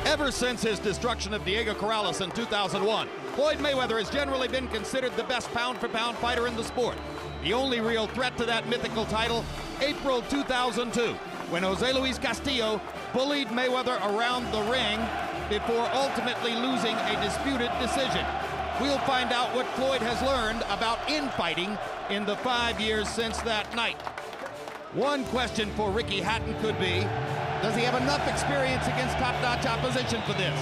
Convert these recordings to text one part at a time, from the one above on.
Ever since his destruction of Diego Corrales in 2001, Floyd Mayweather has generally been considered the best pound-for-pound fighter in the sport. The only real threat to that mythical title, April 2002, when Jose Luis Castillo bullied Mayweather around the ring before ultimately losing a disputed decision. We'll find out what Floyd has learned about infighting in the 5 years since that night. One question for Ricky Hatton could be, does he have enough experience against top-notch opposition for this?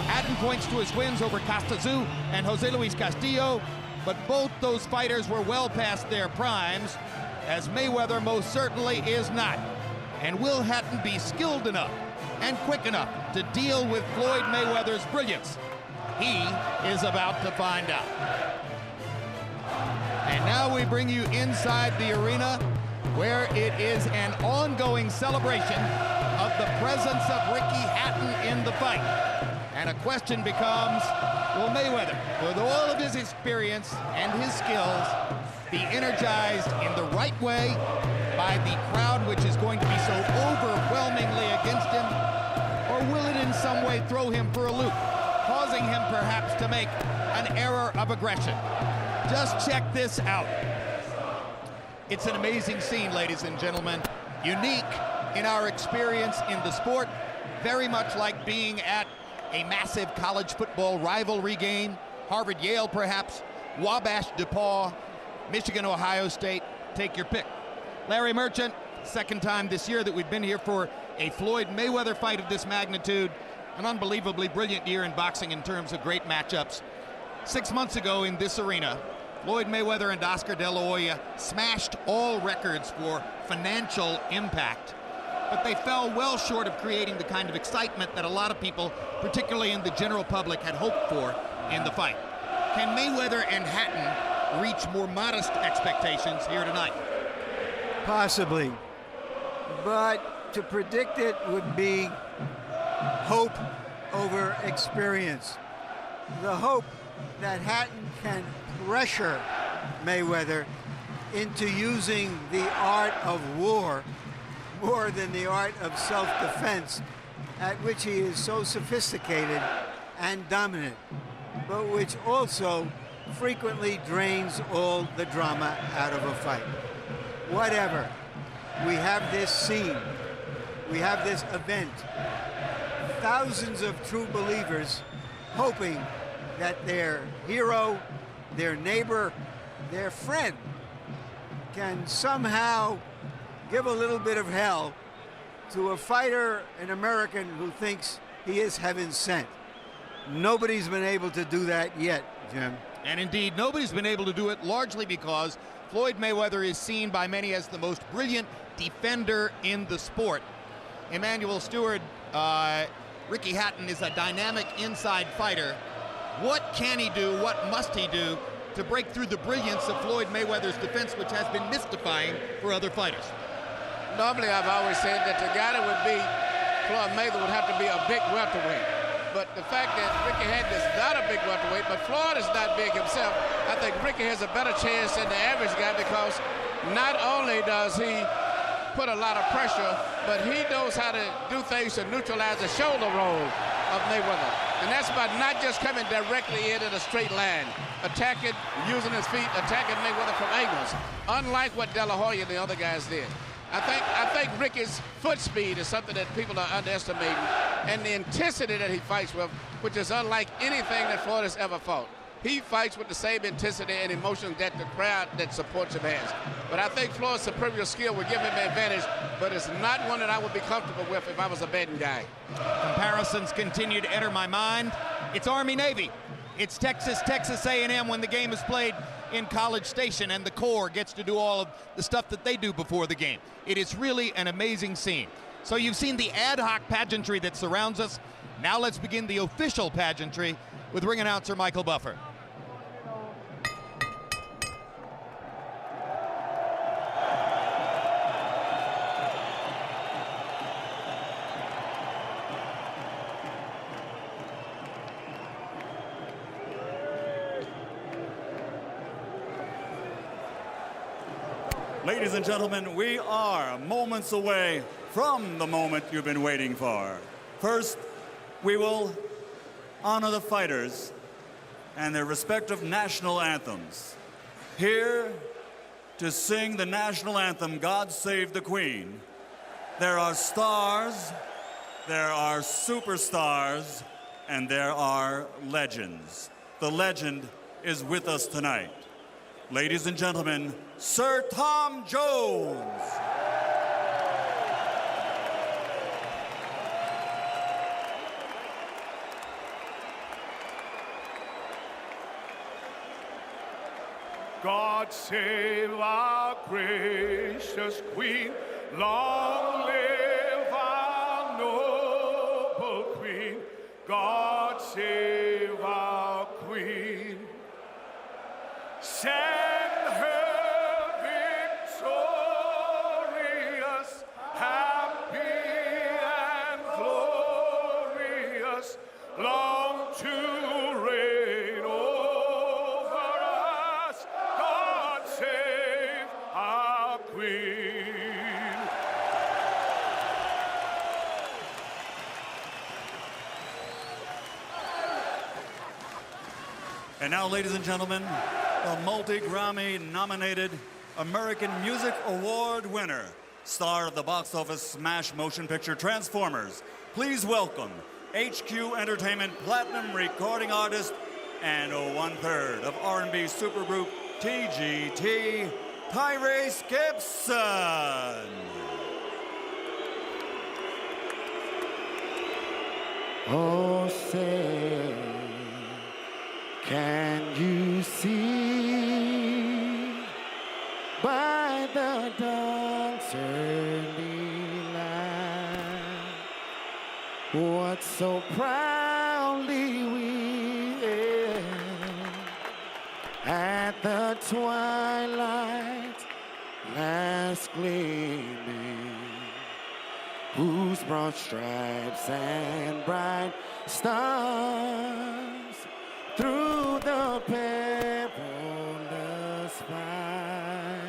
Hatton points to his wins over Castazu and Jose Luis Castillo, but both those fighters were well past their primes, as Mayweather most certainly is not. And will Hatton be skilled enough and quick enough to deal with Floyd Mayweather's brilliance? He is about to find out. And now we bring you inside the arena, where it is an ongoing celebration of the presence of Ricky Hatton in the fight. And a question becomes, will Mayweather, with all of his experience and his skills, be energized in the right way by the crowd which is going to be so overwhelmingly against him, or will it in some way throw him for a loop, causing him perhaps to make an error of aggression? Just check this out. It's an amazing scene, ladies and gentlemen. Unique in our experience in the sport, very much like being at a massive college football rivalry game, Harvard-Yale perhaps, Wabash-DePaul, Michigan-Ohio State, take your pick. Larry Merchant, second time this year that we've been here for a Floyd Mayweather fight of this magnitude, an unbelievably brilliant year in boxing in terms of great matchups. 6 months ago in this arena, Floyd Mayweather and Oscar De La Hoya smashed all records for financial impact, but they fell well short of creating the kind of excitement that a lot of people, particularly in the general public, had hoped for in the fight. Can Mayweather and Hatton reach more modest expectations here tonight? Possibly, but to predict it would be hope over experience. The hope that Hatton can pressure Mayweather into using the art of war more than the art of self-defense, at which he is so sophisticated and dominant, but which also frequently drains all the drama out of a fight. Whatever, we have this scene, we have this event, thousands of true believers hoping that their hero, their neighbor, their friend can somehow give a little bit of hell to a fighter, an American who thinks he is heaven sent. Nobody's been able to do that yet, Jim. And indeed, nobody's been able to do it largely because Floyd Mayweather is seen by many as the most brilliant defender in the sport. Emmanuel Stewart, Ricky Hatton is a dynamic inside fighter. What can he do, what must he do to break through the brilliance of Floyd Mayweather's defense, which has been mystifying for other fighters? Normally, I've always said that the guy that would beat Floyd Mayweather would have to be a big welterweight. But the fact that Ricky Hatton is not a big welterweight, but Floyd is not big himself, I think Ricky has a better chance than the average guy, because not only does he put a lot of pressure, but he knows how to do things to neutralize the shoulder roll of Mayweather. And that's by not just coming directly in a straight line, attacking, using his feet, attacking Mayweather from angles, unlike what De La Hoya and the other guys did. I think Ricky's foot speed is something that people are underestimating, and the intensity that he fights with, which is unlike anything that Floyd has ever fought. He fights with the same intensity and emotion that the crowd that supports him has. But I think Floyd's superior skill would give him an advantage, but it's not one that I would be comfortable with if I was a betting guy. Comparisons continue to enter my mind. It's Army-Navy. It's Texas A&M when the game is played in College Station, and the Corps gets to do all of the stuff that they do before the game. It is really an amazing scene. So you've seen the ad hoc pageantry that surrounds us. Now let's begin the official pageantry with ring announcer Michael Buffer. Ladies and gentlemen, we are moments away from the moment you've been waiting for. First, we will honor the fighters and their respective national anthems. Here to sing the national anthem, God Save the Queen, there are stars, there are superstars, and there are legends. The legend is with us tonight. Ladies and gentlemen, Sir Tom Jones. God save our gracious Queen, long live our noble Queen. God save our Queen. Send her victorious, happy and glorious, long to reign over us. God save our Queen. And now, ladies and gentlemen, the multi-Grammy nominated American Music Award winner, star of the box office smash motion picture Transformers. Please welcome HQ Entertainment Platinum recording artist and 1/3 of R&B supergroup TGT, Tyrese Gibson. Oh, say, can you see by the dawn's early light what so proudly we hailed at the twilight last gleaming, whose broad stripes and bright stars through the perilous fight,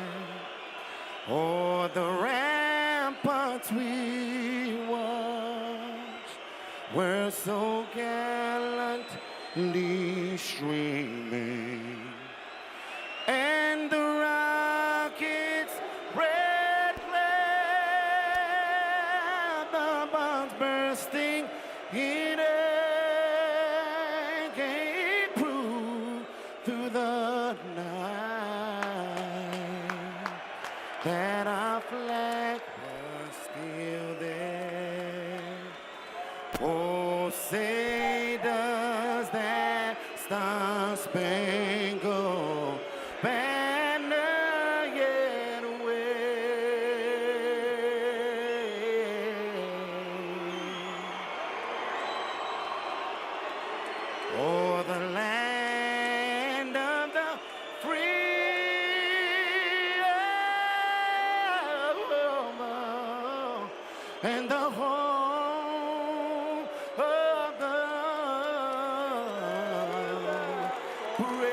o'er the ramparts we watched were so gallantly streaming, and the rockets' red glare, the bombs bursting in air, gave proof through the night that our flag was still there. Oh, say does that star-spangled banner yet wave o'er the land of the free, and the home of the brave.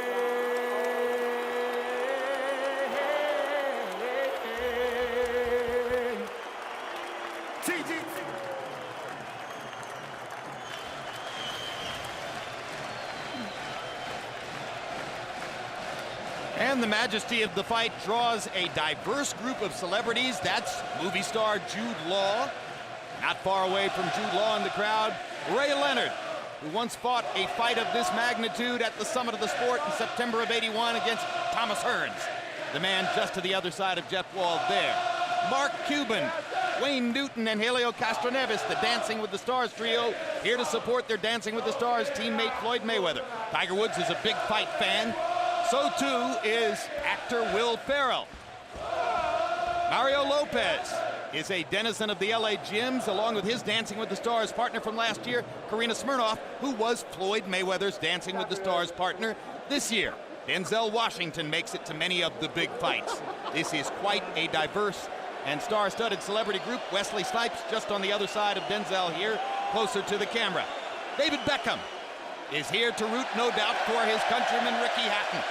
TGT. And the majesty of the fight draws a diverse group of celebrities. That's movie star Jude Law. Not far away from Jude Law in the crowd, Ray Leonard, who once fought a fight of this magnitude at the summit of the sport in September of '81 against Thomas Hearns, the man just to the other side of Jeff Wald there. Mark Cuban, Wayne Newton, and Helio Castroneves, the Dancing with the Stars trio, here to support their Dancing with the Stars teammate Floyd Mayweather. Tiger Woods is a big fight fan. So too is actor Will Ferrell. Mario Lopez is a denizen of the LA gyms, along with his Dancing with the Stars partner from last year, Karina Smirnoff, who was Floyd Mayweather's Dancing with the Stars partner this year. Denzel Washington makes it to many of the big fights. This is quite a diverse and star-studded celebrity group. Wesley Snipes just on the other side of Denzel here, closer to the camera. David Beckham is here to root, no doubt, for his countryman Ricky Hatton.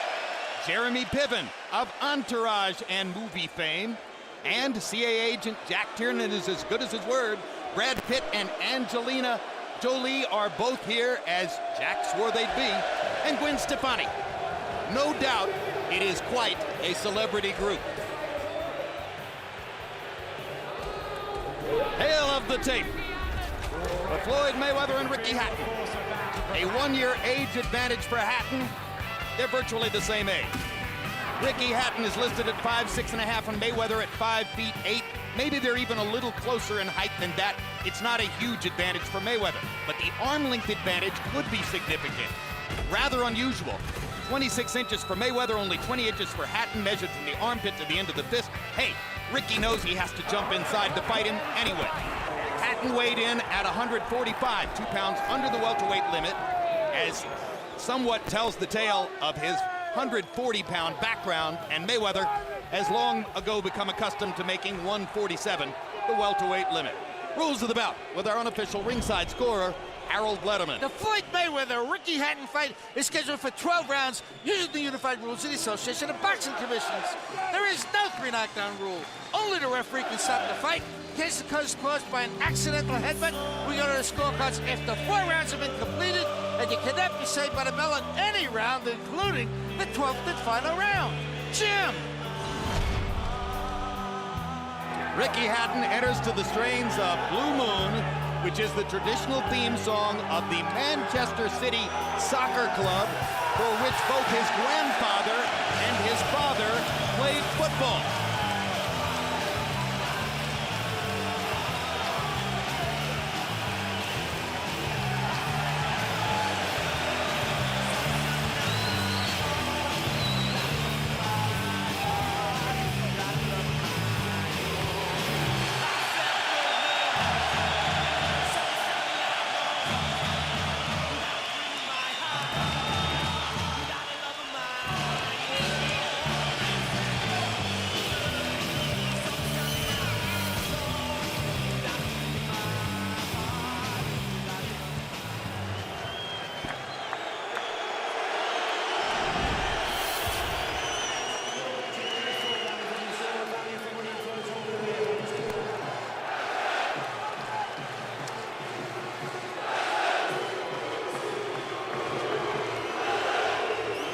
Jeremy Piven of Entourage and movie fame, and CIA agent Jack Tiernan is as good as his word. Brad Pitt and Angelina Jolie are both here, as Jack swore they'd be, and Gwen Stefani. No doubt it is quite a celebrity group. Hail of the tape for Floyd Mayweather and Ricky Hatton. A one-year age advantage for Hatton. They're virtually the same age. Ricky Hatton is listed at 5'6.5" and Mayweather at 5'8". Maybe they're even a little closer in height than that. It's not a huge advantage for Mayweather, but the arm length advantage could be significant. Rather unusual. 26 inches for Mayweather, only 20 inches for Hatton, measured from the armpit to the end of the fist. Hey, Ricky knows he has to jump inside to fight him anyway. Hatton weighed in at 145, 2 pounds under the welterweight limit, as somewhat tells the tale of his 140-pound background, and Mayweather has long ago become accustomed to making 147 the welterweight limit. Rules of the bout with our unofficial ringside scorer, Harold Letterman. The Floyd Mayweather-Ricky Hatton fight is scheduled for 12 rounds using the unified rules of the Association of Boxing Commissions. There is no 3-knockdown rule. Only the referee can stop the fight. In case the cause caused by an accidental headbutt, we go to the scorecards after 4 rounds have been completed, and you cannot be saved by the bell in any round, including the 12th and final round. Jim! Ricky Hatton enters to the strains of Blue Moon, which is the traditional theme song of the Manchester City Soccer Club, for which both his grandfather and his father played football.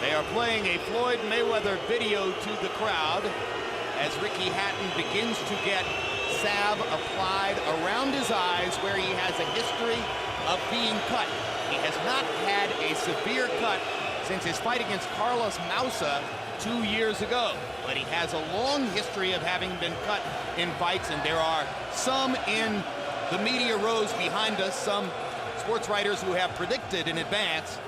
They are playing a Floyd Mayweather video to the crowd as Ricky Hatton begins to get salve applied around his eyes where he has a history of being cut. He has not had a severe cut since his fight against Carlos Mausa 2 years ago, but he has a long history of having been cut in fights, and there are some in the media rows behind us, some sports writers who have predicted in advance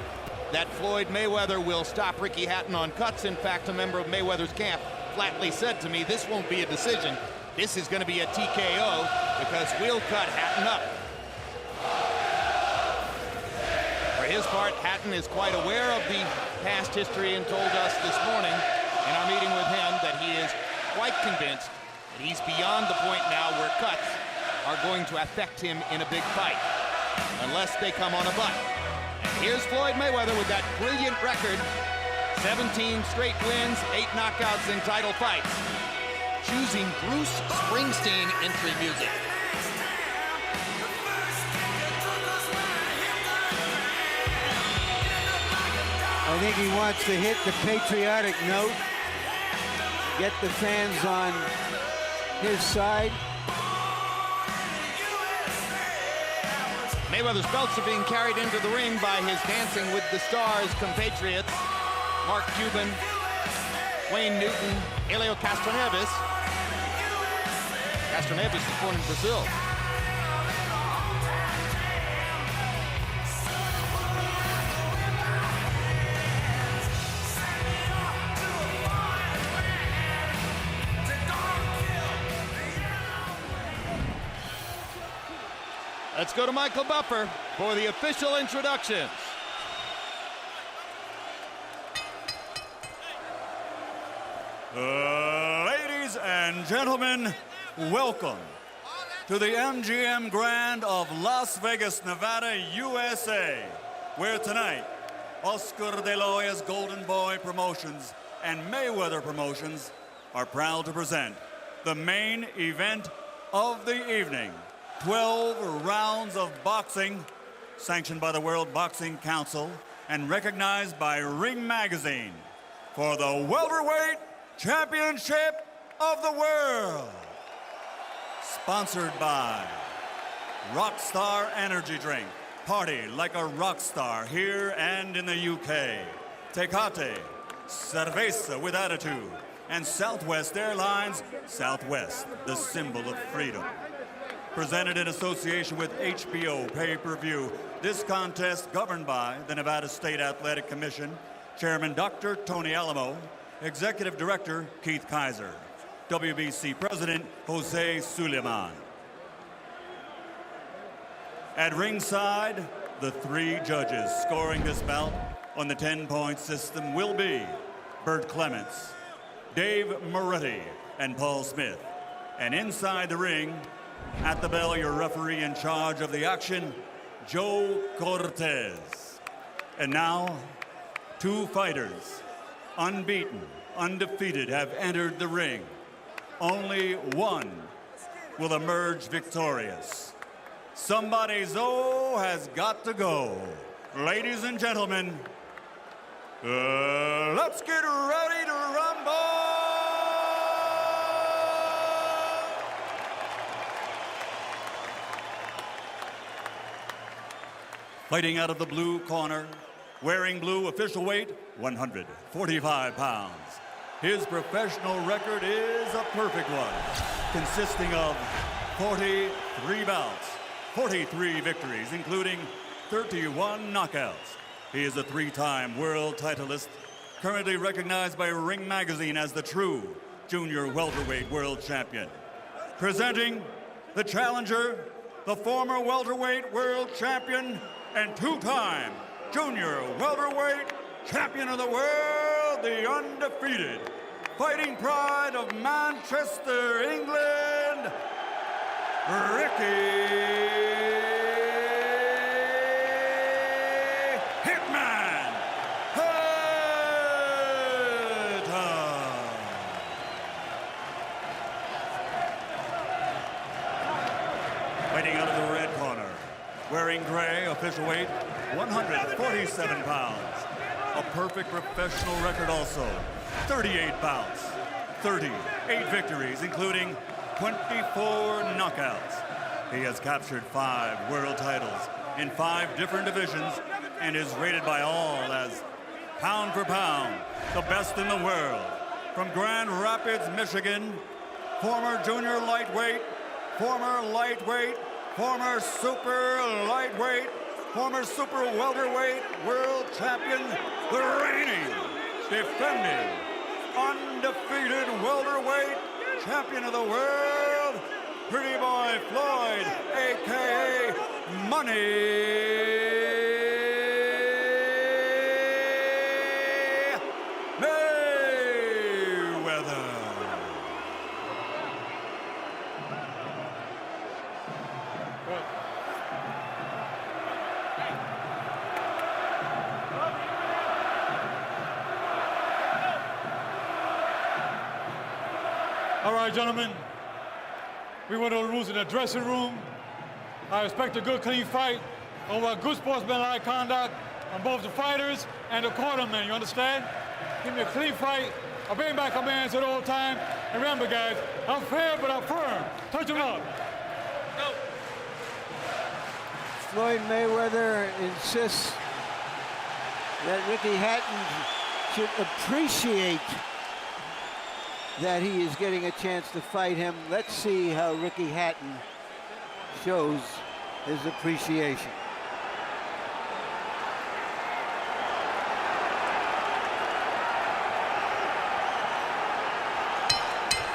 that Floyd Mayweather will stop Ricky Hatton on cuts. In fact, a member of Mayweather's camp flatly said to me, this won't be a decision. This is going to be a TKO because we'll cut Hatton up. For his part, Hatton is quite aware of the past history and told us this morning in our meeting with him that he is quite convinced that he's beyond the point now where cuts are going to affect him in a big fight, unless they come on a butt. Here's Floyd Mayweather with that brilliant record, 17 straight wins, 8 knockouts in title fights, choosing Bruce Springsteen entry music. I think he wants to hit the patriotic note, get the fans on his side. Mayweather's belts are being carried into the ring by his Dancing with the Stars compatriots, Mark Cuban, Wayne Newton, Helio Castroneves. Castroneves was born in Brazil. Let's go to Michael Buffer for the official introductions. Ladies and gentlemen, welcome to the MGM Grand of Las Vegas, Nevada, USA, where tonight, Oscar De La Hoya's Golden Boy Promotions and Mayweather Promotions are proud to present the main event of the evening. 12 rounds of boxing sanctioned by the World Boxing Council and recognized by Ring Magazine for the Welterweight Championship of the World. Sponsored by Rockstar Energy Drink. Party like a rock star here and in the UK. Tecate, cerveza with attitude. And Southwest Airlines, Southwest, the symbol of freedom. Presented in association with HBO Pay-Per-View, this contest governed by the Nevada State Athletic Commission, Chairman Dr. Tony Alamo, Executive Director Keith Kaiser, WBC President Jose Suleiman. At ringside, the 3 judges scoring this bout on the 10-point system will be Bert Clements, Dave Moretti, and Paul Smith. And inside the ring, at the bell, your referee in charge of the action, Joe Cortez. And now, 2 fighters, unbeaten, undefeated, have entered the ring. Only one will emerge victorious. Somebody's O has got to go. Ladies and gentlemen, let's get ready to rumble! Fighting out of the blue corner, wearing blue, official weight, 145 pounds. His professional record is a perfect one, consisting of 43 bouts, 43 victories, including 31 knockouts. He is a 3-time world titleist, currently recognized by Ring Magazine as the true junior welterweight world champion. Presenting the challenger, the former welterweight world champion and 2-time junior welterweight champion of the world, the undefeated fighting pride of Manchester, England, Ricky Hatton. Fighting out of the red corner, wearing gray, official weight, 147 pounds. A perfect professional record also. 38 bouts, 38 victories, including 24 knockouts. He has captured 5 world titles in 5 different divisions and is rated by all as, pound for pound, the best in the world. From Grand Rapids, Michigan, former junior lightweight, former lightweight, former super lightweight, former super welterweight world champion, the reigning, defending, undefeated welterweight champion of the world, Pretty Boy Floyd, a.k.a. Money Mayweather. All right, gentlemen, we went over the rules in the dressing room. I expect a good, clean fight over good sportsmanlike conduct on both the fighters and the cornermen, you understand? Give me a clean fight. I'll bring back our man at all time. And remember, guys, I'm fair, but I'm firm. Touch him up. Go. Floyd Mayweather insists that Ricky Hatton should appreciate that he is getting a chance to fight him. Let's see how Ricky Hatton shows his appreciation.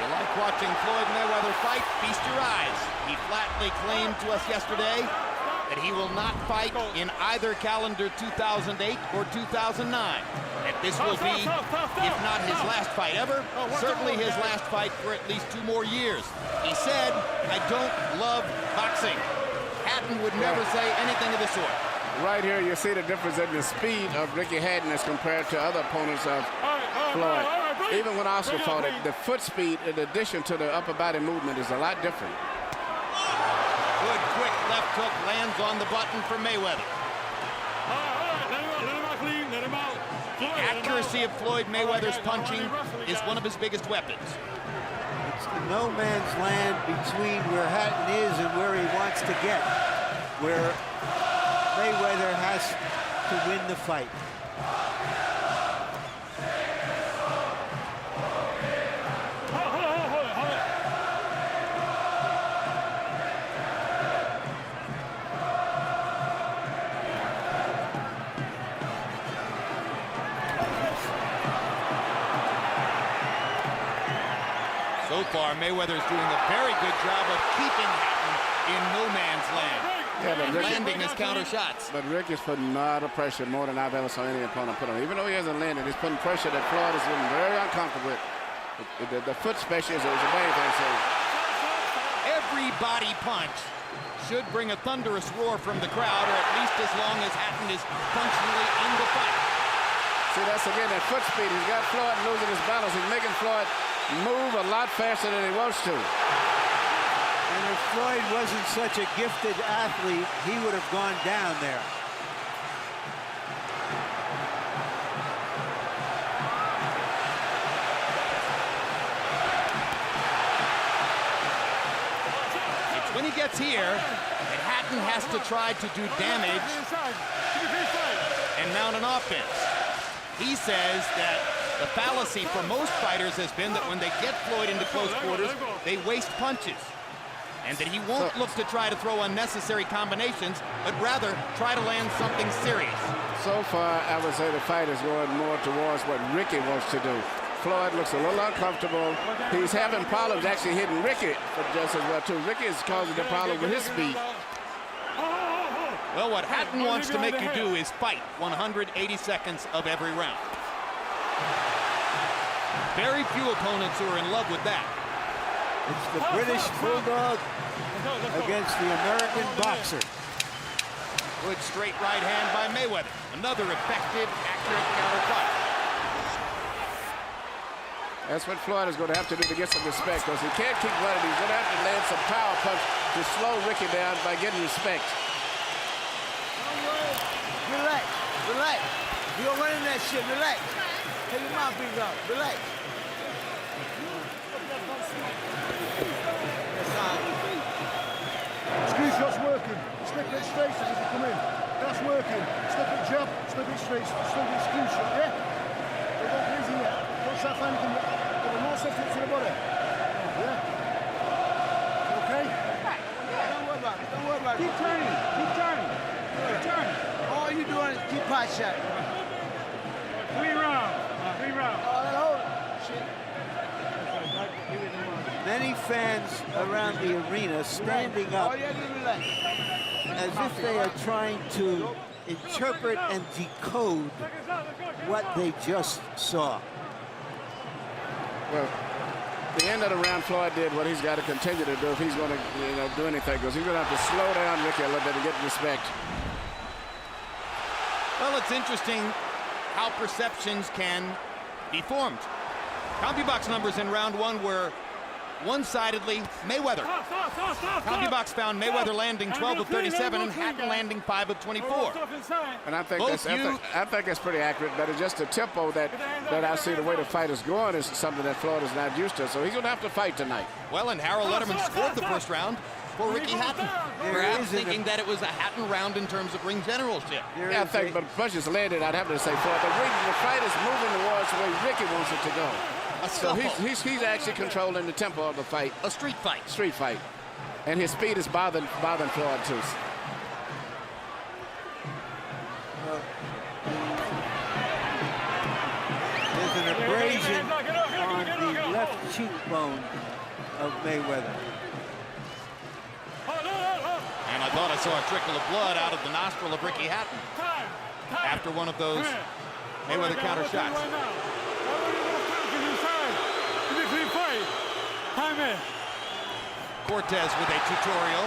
You like watching Floyd Mayweather fight? Feast your eyes. He flatly claimed to us yesterday that he will not fight in either calendar 2008 or 2009. And this will be, if not his last fight ever, certainly his last fight for at least 2 more years. He said, "I don't love boxing." Hatton would never say anything of the sort. Right here, you see the difference in the speed of Ricky Hatton as compared to other opponents of Floyd. Even when Oscar fought it, the foot speed, in addition to the upper body movement, is a lot different. Good, quick left hook lands on the button for Mayweather. Let him out. The accuracy of Floyd Mayweather's punching is one of his biggest weapons. It's the no man's land between where Hatton is and where he wants to get, where Mayweather has to win the fight. So far, Mayweather's doing a very good job of keeping Hatton in no man's land. Yeah, but Landing his counter shots. But Rick is putting a lot of pressure, more than I've ever saw any opponent put on. Even though he hasn't landed, he's putting pressure that Floyd is getting very uncomfortable with. The foot special is the main thing. So Every body punch should bring a thunderous roar from the crowd, or at least as long as Hatton is functionally in the fight. see, that's again that foot speed. He's got Floyd losing his balance. He's making Floyd move a lot faster than he wants to. And if Floyd wasn't such a gifted athlete, he would have gone down there. It's when he gets here that Hatton has to try to do damage and mount an offense. He says that the fallacy for most fighters has been that when they get Floyd into close quarters, they waste punches. And that he won't look to try to throw unnecessary combinations, but rather try to land something serious. So far, I would say the fight is going more towards what Ricky wants to do. Floyd looks a little uncomfortable. He's having problems actually hitting Ricky just as well, too. Ricky is causing the problem with his speed. Well, what Hatton wants to make you do is fight 180 seconds of every round. Very few opponents who are in love with that. It's the British Bulldog against the American boxer. Good straight right hand by Mayweather. Another effective, accurate counter punch. That's what Floyd is going to have to do to get some respect, because he can't keep running. He's going to have to land some power punch to slow Ricky down by getting respect. Relax, relax. You don't run in that shit, relax. Take your mouthpiece out, relax. Screw shot's working. Slip it straight as you come in. That's working. Slip it jab, slip it straight, slip it screw shot, yeah? They don't easy yet. Don't start finding them. Give them more something to the body. Yeah? Okay? Don't worry about it, don't worry about it. Keep turning. Keep turning. Keep turning. All you doing is keep pot shot. 3 rounds. 3 rounds. Oh, then hold it. Shit. Many fans around the arena standing up All you have to do is relax. as if they are trying to interpret and decode what they just saw. Well, the end of the round, Floyd did what he's got to continue to do if he's going to do anything, because he's going to have to slow down Ricky a little bit to get respect. Well, it's interesting how perceptions can be formed. CompuBox numbers in round one were one-sidedly Mayweather. CompuBox found Mayweather landing 12 of 37 and Hatton landing 5 of 24. And I think that's pretty accurate, but it's just the tempo that I see the way the fight is going is something that Floyd is not used to. So he's going to have to fight tonight. Well, and Harold Letterman scored the first round for Ricky Hatton. Perhaps thinking that it was a Hatton round in terms of ring generalship. Yeah, I think, but punches landed, I'd have to say Floyd. The fight is moving towards the way Ricky wants it to go. So he's actually controlling the tempo of the fight. A street fight. Street fight. And his speed is bothering Floyd, too. There's an abrasion on the left cheekbone of Mayweather. And I thought I saw a trickle of blood out of the nostril of Ricky Hatton after one of those Mayweather counter shots. Cortez with a tutorial.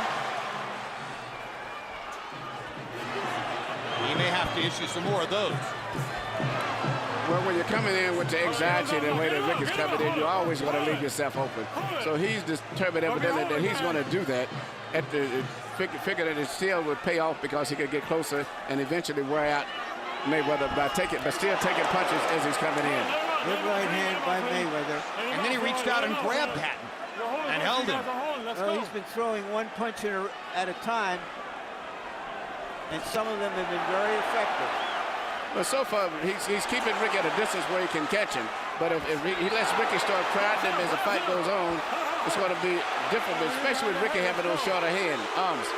He may have to issue some more of those. Well, when you're coming in with the anxiety the way that Ricky's coming in, you're always going to leave yourself open. So he's determined evidently that he's going to do that figured that it still would pay off because he could get closer and eventually wear out Mayweather but still taking punches as he's coming in. Good right hand by Mayweather. And then he reached out and grabbed Hatton and held him. Well, he's been throwing one punch at a time, and some of them have been very effective. But so far, he's keeping Ricky at a distance where he can catch him. But if he lets Ricky start crowding him as the fight goes on, it's going to be different, especially with Ricky having those shorter arms.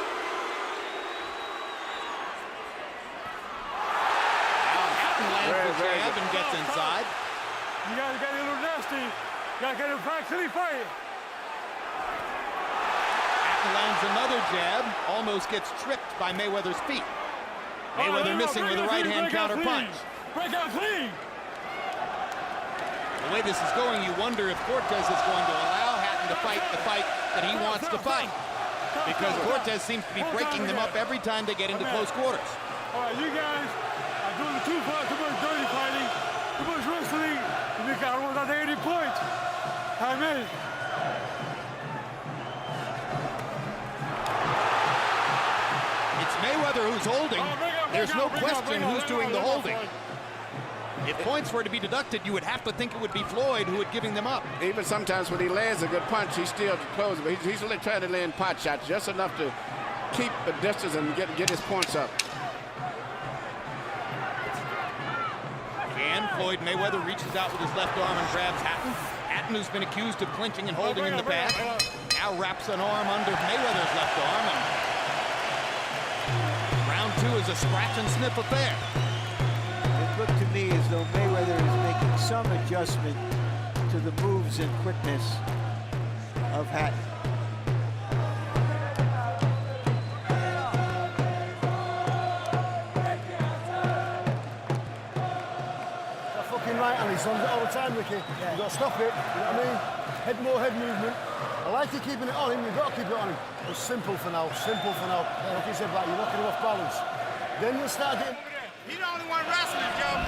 Hatton lands the jab and gets inside. You gotta get a little nasty. You gotta get him back till he fight. Hatton lands another jab, almost gets tripped by Mayweather's feet. Mayweather missing with a right-hand counter punch. Break out clean. The way this is going, you wonder if Cortez is going to allow Hatton to fight the fight that he wants to fight. Because Cortez seems to be breaking them up every time they get into close quarters. All right, you guys are doing too much dirty fighting, too much wrestling. You got almost at 80 points. I mean. It's Mayweather who's holding. There's no question who's doing the holding. If points were to be deducted, you would have to think it would be Floyd who would giving them up. Even sometimes when he lands a good punch, he's still close. But he's trying to land pot shots just enough to keep the distance and get his points up. And Floyd Mayweather reaches out with his left arm and grabs Hatton. Hatton, who's been accused of clinching and holding in the back, now wraps an arm under Mayweather's left arm. And round two is a scratch and sniff affair. It looked to me as though Mayweather is making some adjustment to the moves and quickness of Hatton. That fucking right hand, he's on it all the time, Ricky. Yeah. You've got to stop it, you know what I mean? More head movement. I like you keeping it on him, you've got to keep it on him. But simple for now, simple for now. Like you said, like you're knocking him off balance. Then you'll start getting... He's the only one wrestling, Joe.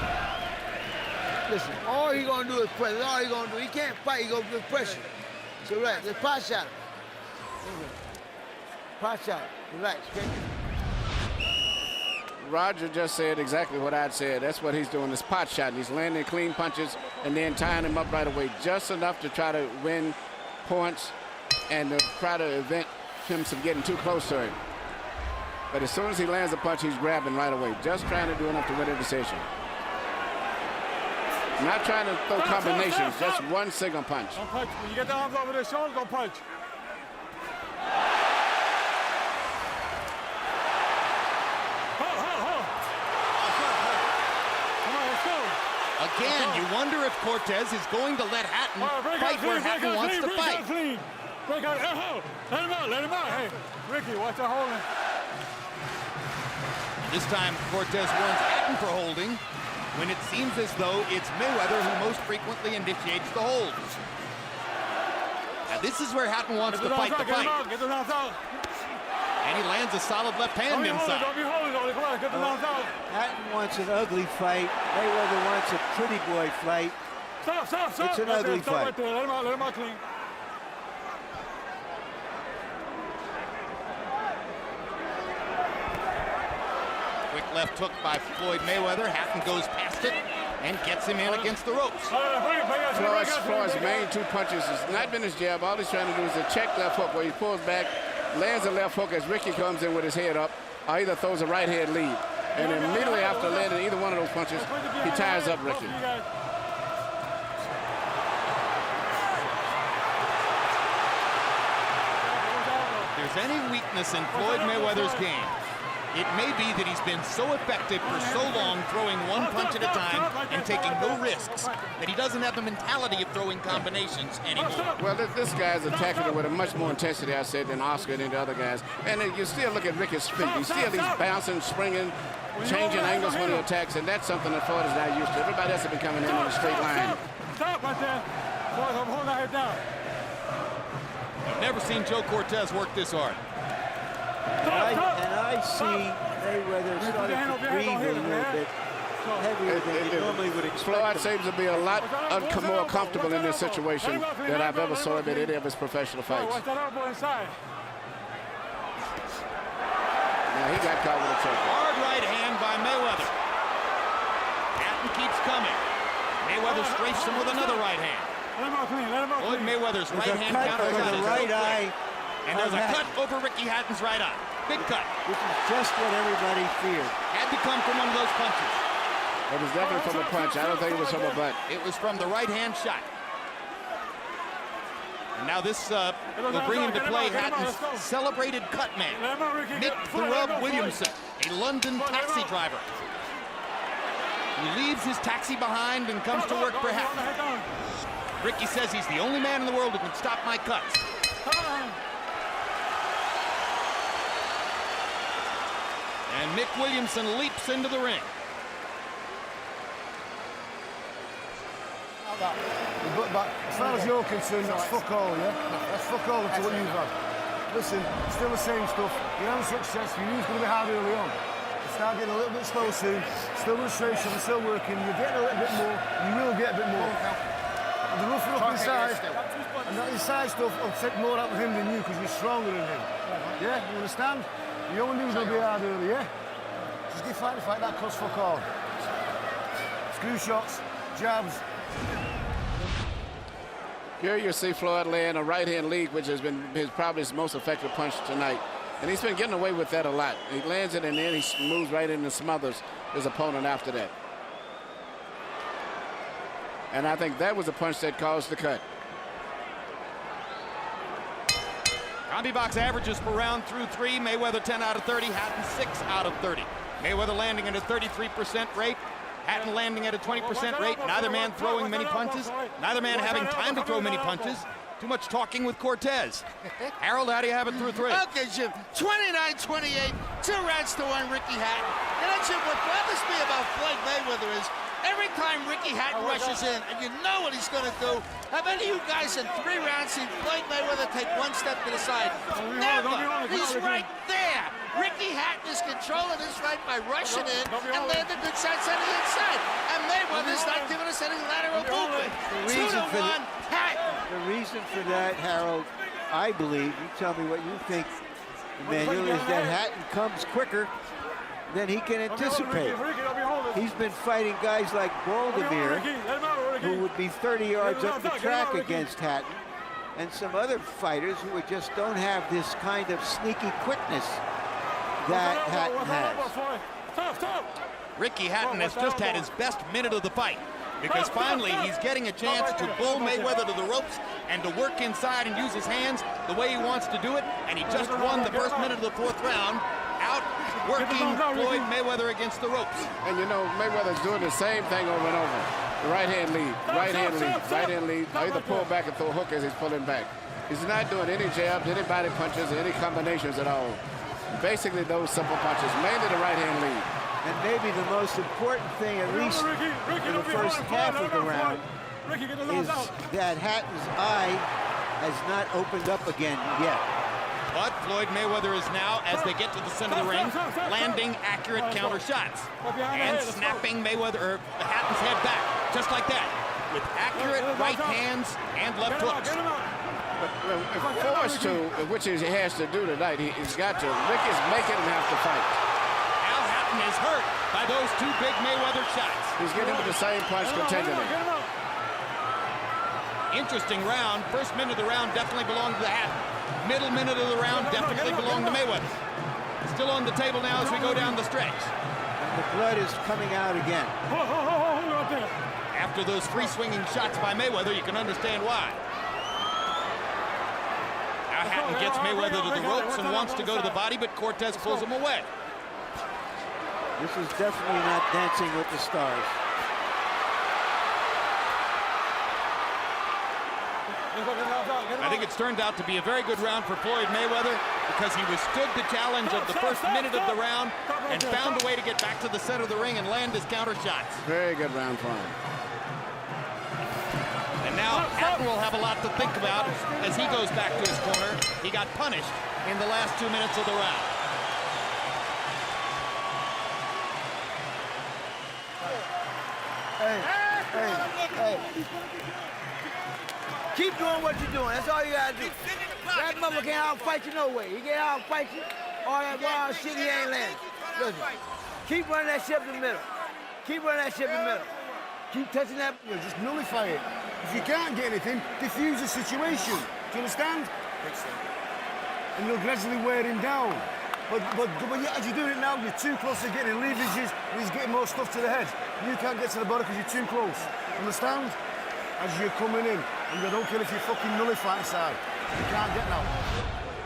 Listen, all he gonna do is press. That's all he gonna do. He can't fight. He gonna give pressure. So relax. Let's pot shot. Pot shot. Relax. Okay? Roger just said exactly what I'd said. That's what he's doing, is pot shot. He's landing clean punches and then tying him up right away, just enough to try to win points and to try to prevent him from getting too close to him. But as soon as he lands a punch, he's grabbing right away, just trying to do enough to win a decision. Not trying to throw combinations, just one single punch. Don't punch. When you get the arms over their shoulders, don't punch. Again, you wonder if Cortez is going to let Hatton fight where Hatton wants to fight. Break out, let him out, let him out. Hey, Ricky, watch that holding. This time, Cortez warns Hatton for holding, when it seems as though it's Mayweather who most frequently initiates the holds. Now, this is where Hatton wants to fight the fight. Get the knocked out. And he lands a solid left hand inside. Don't be holding, come on, get the knocked out. Hatton wants an ugly fight. Mayweather wants a pretty boy fight. Stop. It's an ugly Stop fight. right there. Let him out clean. Quick left hook by Floyd Mayweather. Hatton goes past it and gets him in against the ropes. Floyd's main two punches has not been his jab. All he's trying to do is a check left hook where he pulls back, lands a left hook as Ricky comes in with his head up, or either throws a right hand lead. And immediately after landing either one of those punches, he ties up Ricky. If there's any weakness in Floyd Mayweather's game, it may be that he's been so effective for so long throwing one punch at a time and taking no risks that he doesn't have the mentality of throwing combinations anymore. Well, this guy's attacking it with a much more intensity, I said, than Oscar and the other guys. And you still look at Ricky's feet. He's bouncing, springing, changing angles when he attacks, and that's something that Floyd is not used to. Everybody else has been coming in a straight line. Stop right there. Floyd, I'm holding that head down. I've never seen Joe Cortez work this hard. And I see Mayweather starting to breathe a little bit heavier than he normally would expect. Floyd seems to be a lot more comfortable in this situation than I've ever saw him in any of his professional fights. Watch that elbow inside. Now, he got caught with a choke. Hard right hand by Mayweather. Hatton keeps coming. Mayweather strafes him with another right hand. Let him out clean. Let him out Floyd clean. Mayweather's right hand counter over the right eye. and there's a cut over Ricky Hatton's right eye. Big cut. Which is just what everybody feared. Had to come from one of those punches. It was definitely from a punch. I don't think it was from a butt. It was from the right hand shot. And now this will bring into play Hatton's celebrated cut man, Mick the Rub Williamson, a London taxi driver. He leaves his taxi behind and comes to work for Hatton. Ricky says he's the only man in the world who can stop my cuts. And Mick Williamson leaps into the ring. But as far as you're concerned, that's fuck all, yeah? That's fuck all to what you've had. Listen, still the same stuff. You're having success, you knew it was going to be hard early on. You start getting a little bit slow soon. Still frustration, you're still working. You're getting a little bit more. You will get a bit more. And the rougher up inside, and that inside stuff will take more out of him than you because you're stronger than him. Yeah, you understand? You only knew it was going to be hard early, yeah? Just keep fighting, fight that costs fuck all. Screw shots, jabs. Here you see Floyd land a right-hand lead, which has been probably his most effective punch tonight. And he's been getting away with that a lot. He lands it and then he moves right in and smothers his opponent after that. And I think that was the punch that caused the cut. Combi box averages per round through 3. Mayweather 10 out of 30, Hatton 6 out of 30. Mayweather landing at a 33% rate. Hatton landing at a 20% rate. Neither man throwing many punches. Neither man having time to throw many punches. Too much talking with Cortez. Harold, how do you have it through 3? Okay, Jim. 29-28. 2 rounds to 1, Ricky Hatton. And then, Jim, what bothers me about Floyd Mayweather is every time Ricky Hatton rushes in, and you know what he's going to do, have any of you guys in 3 rounds seen Floyd Mayweather take 1 step to the side? Never. He's right there. Ricky Hatton is controlling his fight by rushing in and landing good shots on the inside. And Mayweather's not giving us any lateral movement. 2-1, Hatton. The reason for that, Harold, I believe, you tell me what you think, Emmanuel, is that Hatton comes quicker than he can anticipate. He's been fighting guys like Baldomir, who would be 30 yards up the track against Hatton, and some other fighters who just don't have this kind of sneaky quickness that Hatton has. Ricky Hatton has just had his best minute of the fight because finally he's getting a chance to bull Mayweather to the ropes and to work inside and use his hands the way he wants to do it, and he just won the first minute of the 4th round outworking Floyd Mayweather against the ropes. And you know, Mayweather's doing the same thing over and over. The right-hand lead, right-hand lead, right-hand lead. Either pull back and throw a hook as he's pulling back. He's not doing any jabs, any body punches, or any combinations at all. Basically those simple punches, mainly the right-hand lead. And maybe the most important thing, at least in the first half of the round, is that Hatton's eye has not opened up again yet. But Floyd Mayweather is now, as they get to the center of the ring, landing accurate counter shots and snapping Hatton's head back, just like that, with accurate right hands and left hooks. But if forced to, which he has to do tonight, he's got to. Ricky's making him have to fight. Now Hatton is hurt by those 2 big Mayweather shots. He's getting with the same punch continually. Interesting round. First minute of the round definitely belonged to Hatton. Middle minute of the round definitely belonged to Mayweather. Still on the table now as we go down the stretch. And the blood is coming out again. After those free swinging shots by Mayweather, you can understand why. Now Hatton gets Mayweather to the ropes and wants to go to the body, but Cortez pulls him away. This is definitely not Dancing with the Stars. I think it's turned out to be a very good round for Floyd Mayweather because he withstood the challenge of the first minute of the round and found a way to get back to the center of the ring and land his counter shots. Very good round for him. And now Hatton will have a lot to think about as he goes back to his corner. He got punished in the last 2 minutes of the round. Hey. Keep doing what you're doing. That's all you gotta do. That mother can't outfight you no way. He can't outfight you. All that wild shit, he ain't landing. Listen, keep running that shit up the middle. Keep running that shit up the middle. Keep touching that. You know, just nullify it. If you can't get anything, diffuse the situation. Do you understand? And you'll gradually wear him down. But as you're doing it now, you're too close to getting leverages, and he's getting more stuff to the head. You can't get to the body because you're too close. Understand? As you're coming in, and you don't care if you fucking nullify inside. You can't get now.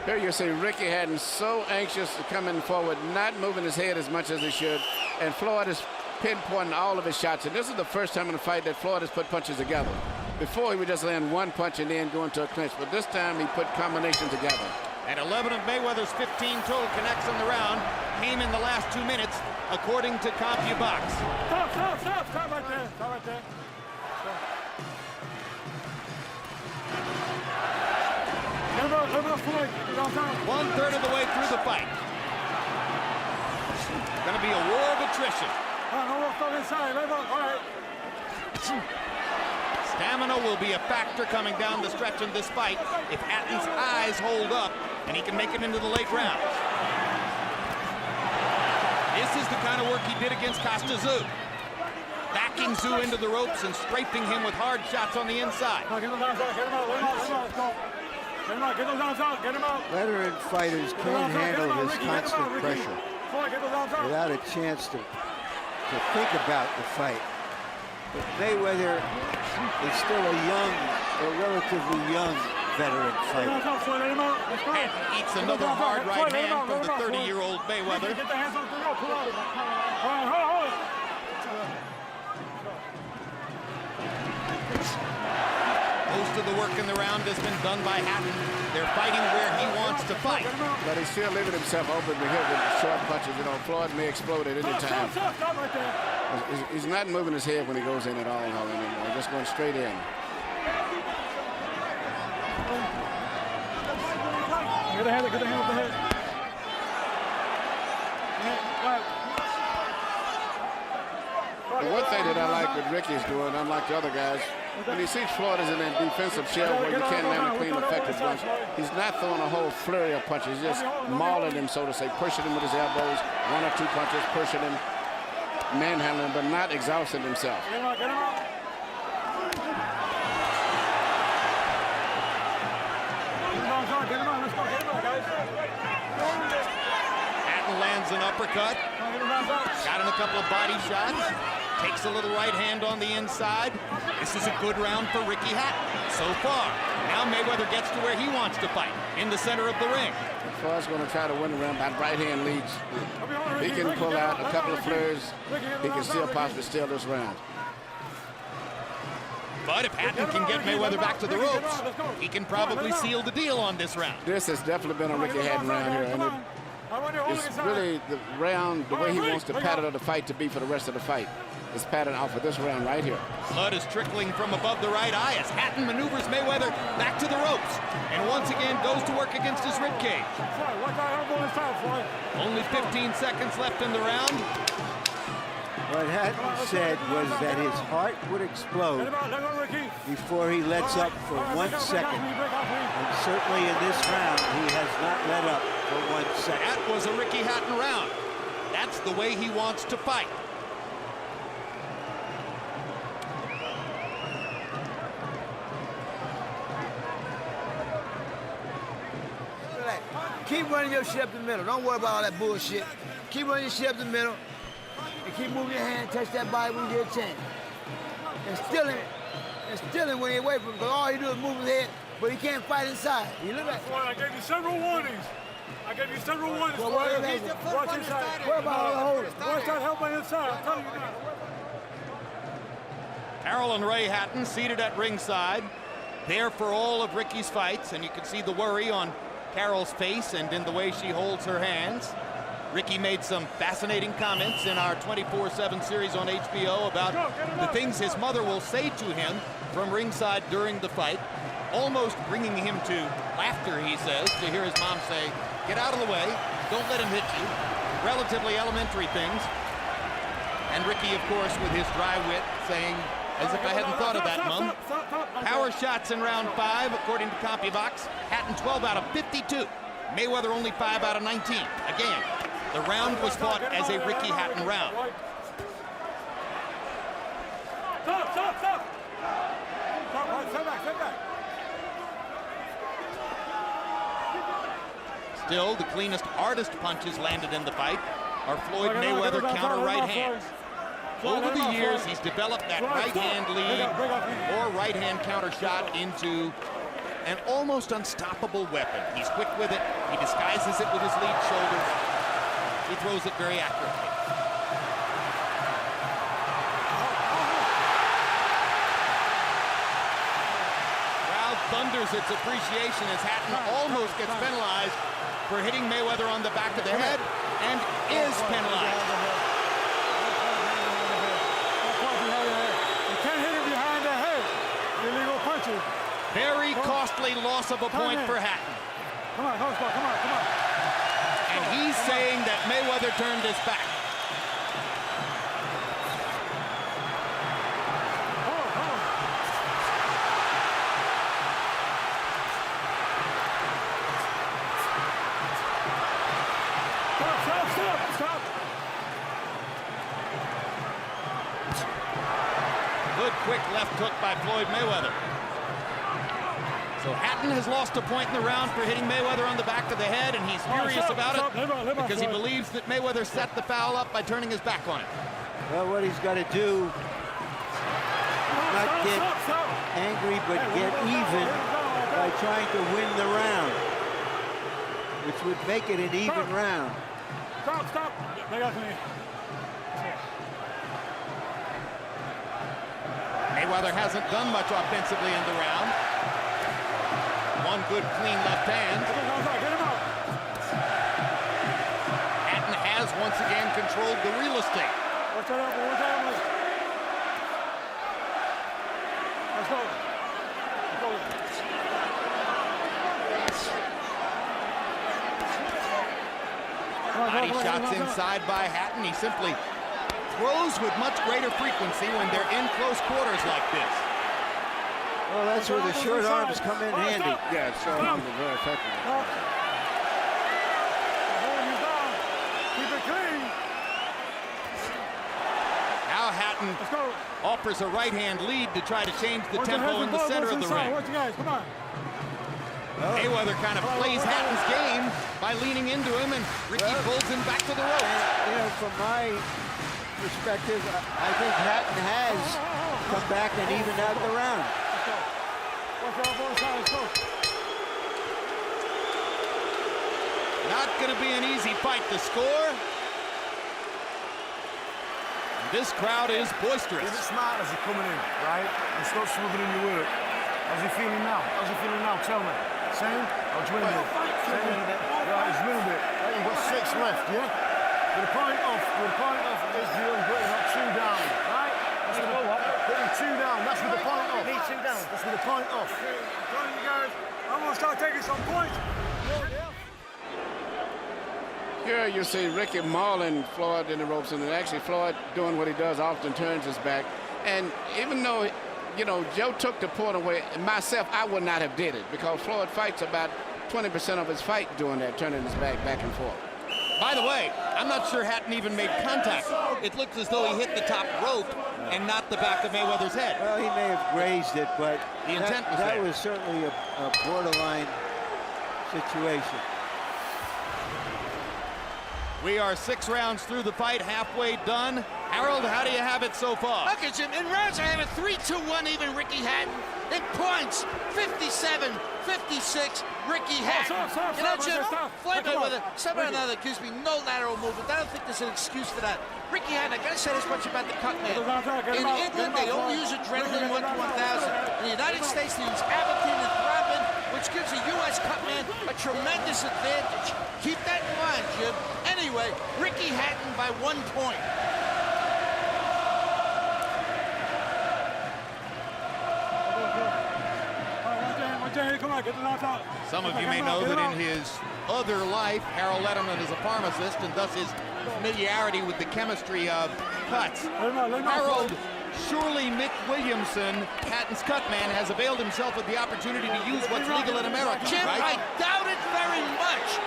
Here you see Ricky Hatton so anxious to come in forward, not moving his head as much as he should, and Floyd is pinpointing all of his shots. And this is the first time in the fight that Floyd has put punches together. Before, he would just land one punch and then go into a clinch, but this time he put combinations together. And 11 of Mayweather's 15 total connects in the round came in the last 2 minutes, according to CompuBox. Stop right there. Stop right there. One-third of the way through the fight. Going to be a war of attrition. Stamina will be a factor coming down the stretch in this fight if Hatton's eyes hold up and he can make it into the late rounds. This is the kind of work he did against Costa Tszyu. Backing Tszyu into the ropes and strafing him with hard shots on the inside. Veteran fighters can't handle this constant pressure without a chance to think about the fight. But Mayweather is still a relatively young veteran fighter. Hatton eats another hard right hand from the 30-year-old Mayweather. Most of the work in the round has been done by Hatton. They're fighting where he wants to fight. But he's still leaving himself open to hit with short punches. You know, Floyd may explode at any time. He's not moving his head when he goes in at all anymore. He's just going straight in. Get the hand up the head. The one thing that I like what Ricky's doing, unlike the other guys, when he sees Floyd is in that defensive shell where you can't land a clean, effective punch, he's not throwing a whole flurry of punches. He's just mauling him, so to say, pushing him with his elbows, 1 or 2 punches, pushing him, manhandling him, but not exhausting himself. Hatton lands an uppercut. Got in a couple of body shots. Takes a little right hand on the inside. This is a good round for Ricky Hatton so far. Now Mayweather gets to where he wants to fight, in the center of the ring. Floyd's going to try to win the round. That right hand leads. He can pull out a couple of flurries. He can still possibly steal this round. But if Hatton can get Mayweather back to the ropes, he can probably seal the deal on this round. This has definitely been a Ricky Hatton round here. And it's really the round, the way he wants to pattern the fight to be for the rest of the fight. Is patterned off of this round right here. Blood is trickling from above the right eye as Hatton maneuvers Mayweather back to the ropes and once again goes to work against his ribcage. Only 15 seconds left in the round. What Hatton said was that his heart would explode before he lets up for 1 second. And certainly in this round, he has not let up for 1 second. That was a Ricky Hatton round. That's the way he wants to fight. Keep running your shit up the middle. Don't worry about all that bullshit. Keep running your shit up the middle. And keep moving your hand, touch that body when you get a chance. And still him when you're away from him, because all he do is move his head, but he can't fight inside. You look at I gave you several warnings. Well, Watch inside. What about all the holders? Watch that help on inside. I'm telling you now. Carroll and Ray Hatton seated at ringside, there for all of Ricky's fights, and you can see the worry on Carroll's face and in the way she holds her hands. Ricky made some fascinating comments in our 24/7 series on HBO about the things his mother will say to him from ringside during the fight, almost bringing him to laughter, he says, to hear his mom say, "Get out of the way, don't let him hit you." Relatively elementary things. And Ricky, of course, with his dry wit, saying, "As if I hadn't thought of that, Mom." Power shots in round 5, according to CompuBox. Hatton 12 out of 52. Mayweather only 5 out of 19. Again, the round was fought as a Ricky Hatton round. Stop, stop, stop. Stop, right, step back, step back. Still, the cleanest artist punches landed in the fight are Floyd Mayweather counter right hands. Over the years, he's developed that right hand lead or right hand counter shot into an almost unstoppable weapon. He's quick with it. He disguises it with his lead shoulder. He throws it very accurately. Crowd thunders its appreciation as Hatton almost gets penalized for hitting Mayweather on the back of the head and is penalized. You can't hit him behind the head. Illegal punches. Very costly loss of a point for Hatton. Come on, come on, come on, come on. And he's saying that Mayweather turned his back. Stop. Good quick left hook by Floyd Mayweather. So Hatton has lost a point in the round for hitting Mayweather on the back of the head, and he's furious about it because he believes that Mayweather set the foul up by turning his back on it. Well, what he's got to do, not get angry, but get even by trying to win the round, which would make it an even round. Stop. Mayweather hasn't done much offensively in the round. One good clean left hand. Hatton has once again controlled the real estate. Let's go. Body shots inside by Hatton. He simply throws with much greater frequency when they're in close quarters like this. Well, that's where the short arms come in handy. Yeah, short arms are very effective. Keep it clean. Now Hatton offers a right hand lead to try to change the tempo in the center of the ring. Watch you guys, come on. Mayweather kind of plays Hatton's game by leaning into him, and Ricky pulls him back to the ropes. You know, from my perspective, I think Hatton has come back and evened out the round. Not going to be an easy fight to score. This crowd is boisterous. Is it smart as you're coming in, right? And stop smuggling your work. How's he feeling now? How's he feeling now? Tell me. Same? Or do you win a bit? Same? Right, he's winning a bit. Right, you've got 6 left, yeah? With a point off is the unbeaten, not 2 down, right? That's with putting 2 down, that's with the point off. Need 2 down. That's with the point off. I'm telling you guys, I'm gonna start taking some points. Here you see Ricky mauling Floyd in the ropes, and actually Floyd doing what he does, often turns his back. And even though, you know, Joe took the point away, myself, I would not have did it, because Floyd fights about 20% of his fight doing that, turning his back and forth. By the way, I'm not sure Hatton even made contact. It looked as though he hit the top rope and not the back of Mayweather's head. Well, he may have grazed it, but the intent was that there. was certainly a borderline situation. We are 6 rounds through the fight, halfway done. Harold, how do you have it so far? Okay, Jim, in rounds I have a 3-2-1 even Ricky Hatton. In points, 57, 56, Ricky Hatton. You know, Jim, Floyd Mayweather, somehow or another gives me no lateral movement. I don't think there's an excuse for that. Ricky Hatton, I gotta say this much about the cut man. In England, they only use adrenaline 1 to 1,000. In the United States, they use Abatin and Thrapin, which gives a U.S. cut man a tremendous advantage. Keep that in mind, Jim. Anyway, Ricky Hatton by 1 point. Some of you may know that in his other life, Harold Letterman is a pharmacist, and thus his familiarity with the chemistry of cuts. Harold, surely Mick Williamson, Hatton's cut man, has availed himself of the opportunity to use what's legal in America, Jim, right? I doubt it very much.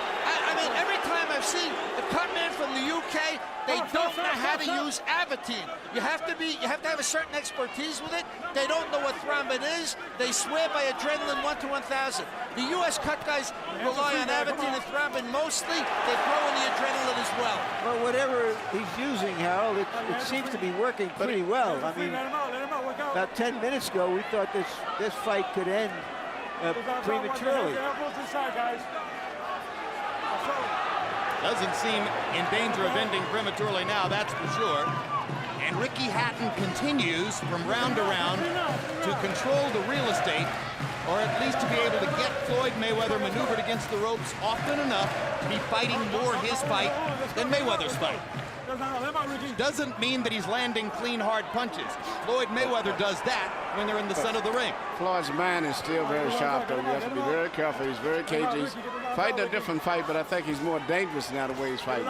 They don't know how to use Aventine. You have to have a certain expertise with it. They don't know what thrombin is. They swear by adrenaline 1 to 1,000. The U.S. cut guys rely on Aventine and thrombin mostly. They throw in the adrenaline as well. Well, whatever he's using, Harold, it seems to be working pretty well. I mean, about 10 minutes ago, we thought this fight could end prematurely. Doesn't seem in danger of ending prematurely now, that's for sure. And Ricky Hatton continues from round to round to control the real estate, or at least to be able to get Floyd Mayweather maneuvered against the ropes often enough to be fighting more his fight than Mayweather's fight. Doesn't mean that he's landing clean, hard punches. Floyd Mayweather does that when they're in the center of the ring. Floyd's mind is still very sharp, though. You have to be very careful. He's very cagey. He's fighting a different fight, but I think he's more dangerous now the way he's fighting.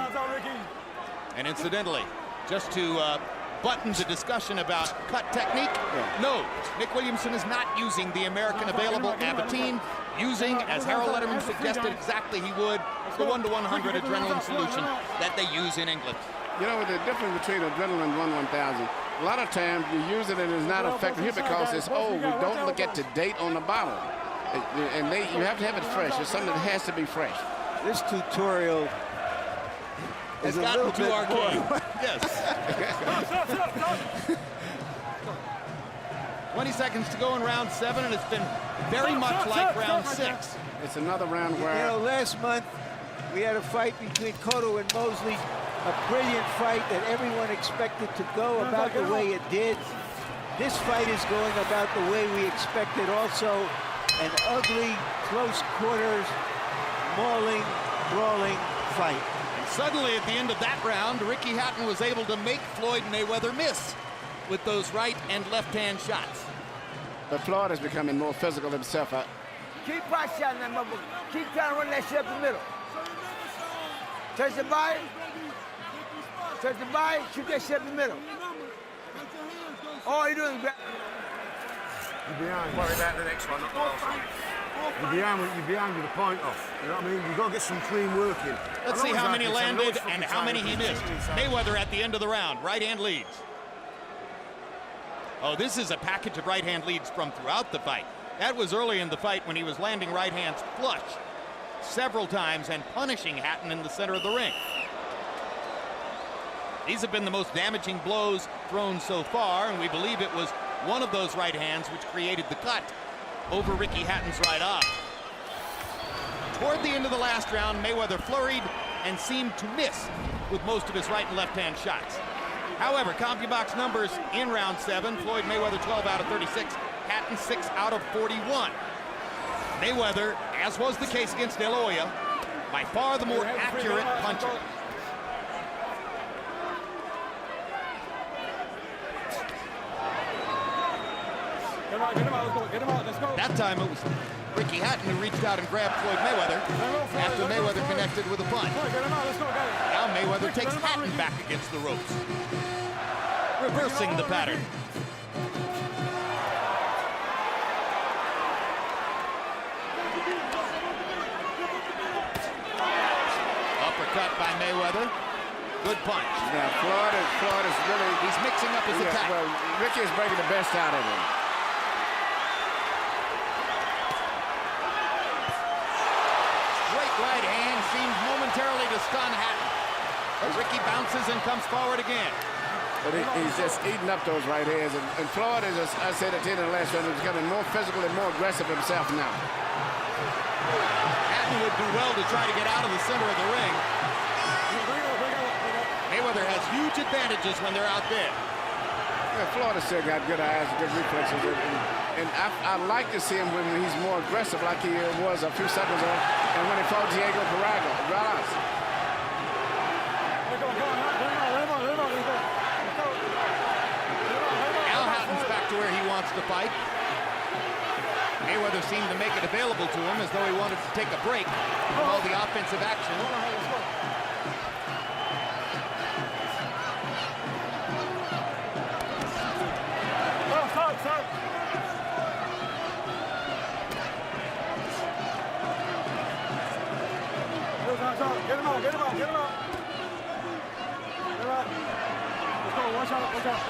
And incidentally, just to button the discussion about cut technique, no, Nick Williamson is not using the American available Aventine, using, as Harold Letterman suggested exactly he would, the 1 to 100 adrenaline solution that they use in England. You know, the difference between adrenaline 1/1000, a lot of times you use it and it's not effective here because it's old. We don't look at the date on the bottle. And you have to have it fresh. It's something that has to be fresh. This tutorial has is a gotten little too bit arcane. more. Yes. 20 seconds to go in round 7, and it's been very much like round 6. It's another round where... You know, last month we had a fight between Cotto and Mosley, a brilliant fight that everyone expected to go about the way it did. This fight is going about the way we expected also. An ugly, close quarters, mauling, brawling fight. And suddenly at the end of that round, Ricky Hatton was able to make Floyd Mayweather miss with those right and left-hand shots. But Floyd is becoming more physical himself. Keep pot shotting that motherfucker. Keep trying to run that shit up the middle. Touch the body. Touch the body. Shoot that shit up the middle. All you doing is grab. You're behind. Worry about the next one, not the last one. You're behind with the point off. You know what I mean? You've got to get some clean work in. Let's see how many landed and how many he missed. Mayweather at the end of the round, right hand leads. Oh, this is a package of right hand leads from throughout the fight. That was early in the fight when he was landing right hands flush several times and punishing Hatton in the center of the ring. These have been the most damaging blows thrown so far, and we believe it was one of those right hands which created the cut over Ricky Hatton's right eye. Toward the end of the last round, Mayweather flurried and seemed to miss with most of his right and left hand shots. However, CompuBox numbers in round 7, Floyd Mayweather 12 out of 36, Hatton 6 out of 41. Mayweather, as was the case against De La Hoya, by far the more accurate puncher. That time it was Ricky Hatton who reached out and grabbed Floyd Mayweather after Mayweather connected with a punch. Now Mayweather takes Hatton back against the ropes, reversing the pattern. Uppercut by Mayweather. Good punch. Yeah, Floyd is really... He's mixing up his attack. Well, Ricky is bringing the best out of him. Great right hand seems momentarily to stun Hatton. But Ricky bounces and comes forward again. But he's just eating up those right hands. And Floyd is, as I said at the end of the last round, he's becoming more physical and more aggressive himself now. Hatton would do well to try to get out of the center of the ring. Mayweather has huge advantages when they're out there. Yeah, Floyd has still got good eyes, good reflexes, and I like to see him when he's more aggressive like he was a few seconds ago, and when he fought Diego Corrales. Now Hatton's back to where he wants to fight. Mayweather seemed to make it available to him as though he wanted to take a break from all the offensive action. Get him out, get him out, get him out. Let's go. Watch out. Watch out.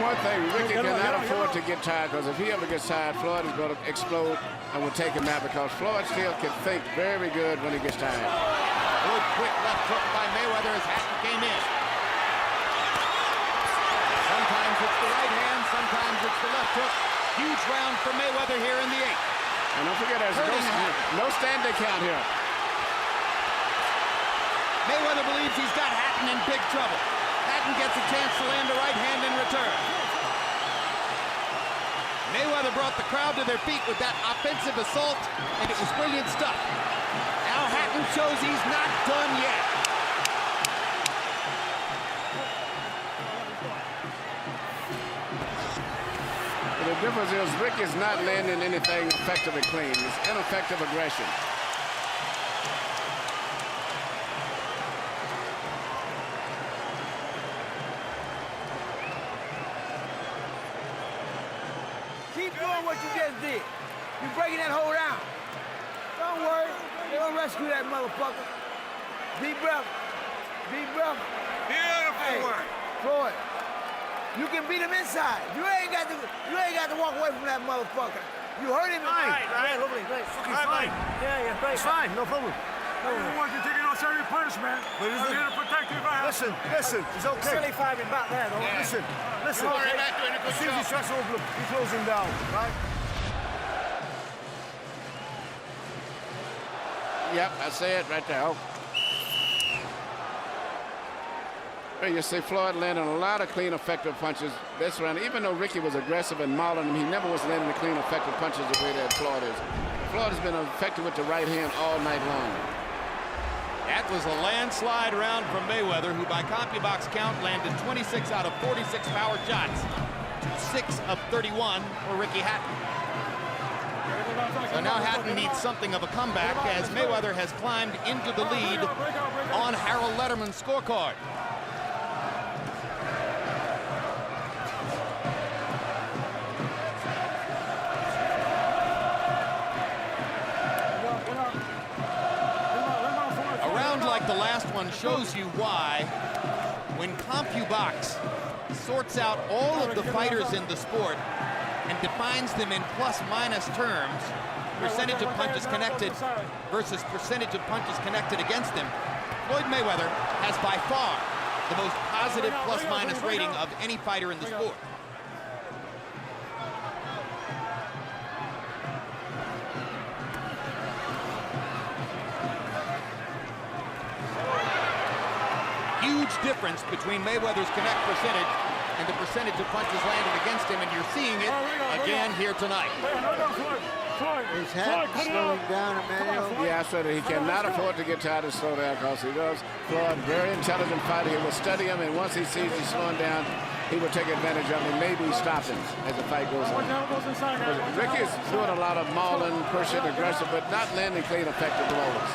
One thing, Ricky cannot afford to get tired, because if he ever gets tired, Floyd is going to explode and will take him out, because Floyd still can think very good when he gets tired. Good quick left hook by Mayweather as Hatton came in. Sometimes it's the right hand, sometimes it's the left hook. Huge round for Mayweather here in the 8th. And don't forget, there's no standing count here. Mayweather believes he's got Hatton in big trouble. Hatton gets a chance to land a right hand in return. Mayweather brought the crowd to their feet with that offensive assault, and it was brilliant stuff. Now Hatton shows he's not done yet. The difference is Ricky's not landing anything effective and clean. It's ineffective aggression. Keep doing what you just did. You're breaking that whole down. Don't worry. They're gonna rescue that motherfucker. Deep breath. Deep breath. Beautiful work. Floyd, you can beat him inside. You ain't got to walk away from that motherfucker. You hurt him. Right. Yeah, lovely. Great. Fucking fine. Yeah, great. It's fine, no problem. You want to take it on every punishment. I'm here to protect you. Listen, it's okay. Silly fighting back there, though. Yeah. Listen. You're already not doing a good As soon as he job. starts over, he throws him down, right? Yep, I see it right there. Oh. Well, you see Floyd landing a lot of clean, effective punches this round. Even though Ricky was aggressive and mauling him, he never was landing the clean, effective punches the way that Floyd is. Floyd has been effective with the right hand all night long. That was a landslide round from Mayweather, who by CompuBox count landed 26 out of 46 power shots. 6 of 31 for Ricky Hatton. So now Hatton needs something of a comeback as Mayweather has climbed into the lead on Harold Letterman's scorecard. A round like the last one shows you why, when CompuBox sorts out all of the fighters in the sport and defines them in plus-minus terms, percentage of punches connected versus percentage of punches connected against him, Floyd Mayweather has by far the most positive plus-minus rating of any fighter in the sport. Huge difference between Mayweather's connect percentage and the percentage of punches landed against him, and you're seeing it again here tonight. Is Hatton slowing down, Emmanuel? Yeah, I said he cannot afford to get tired and slow down, because he does. Floyd, very intelligent fighter. He will study him, and once he sees he's slowing down, he will take advantage of him and maybe stop him as the fight goes on. Ricky is doing a lot of mauling, pushing, aggressive, but not landing clean, effective blows.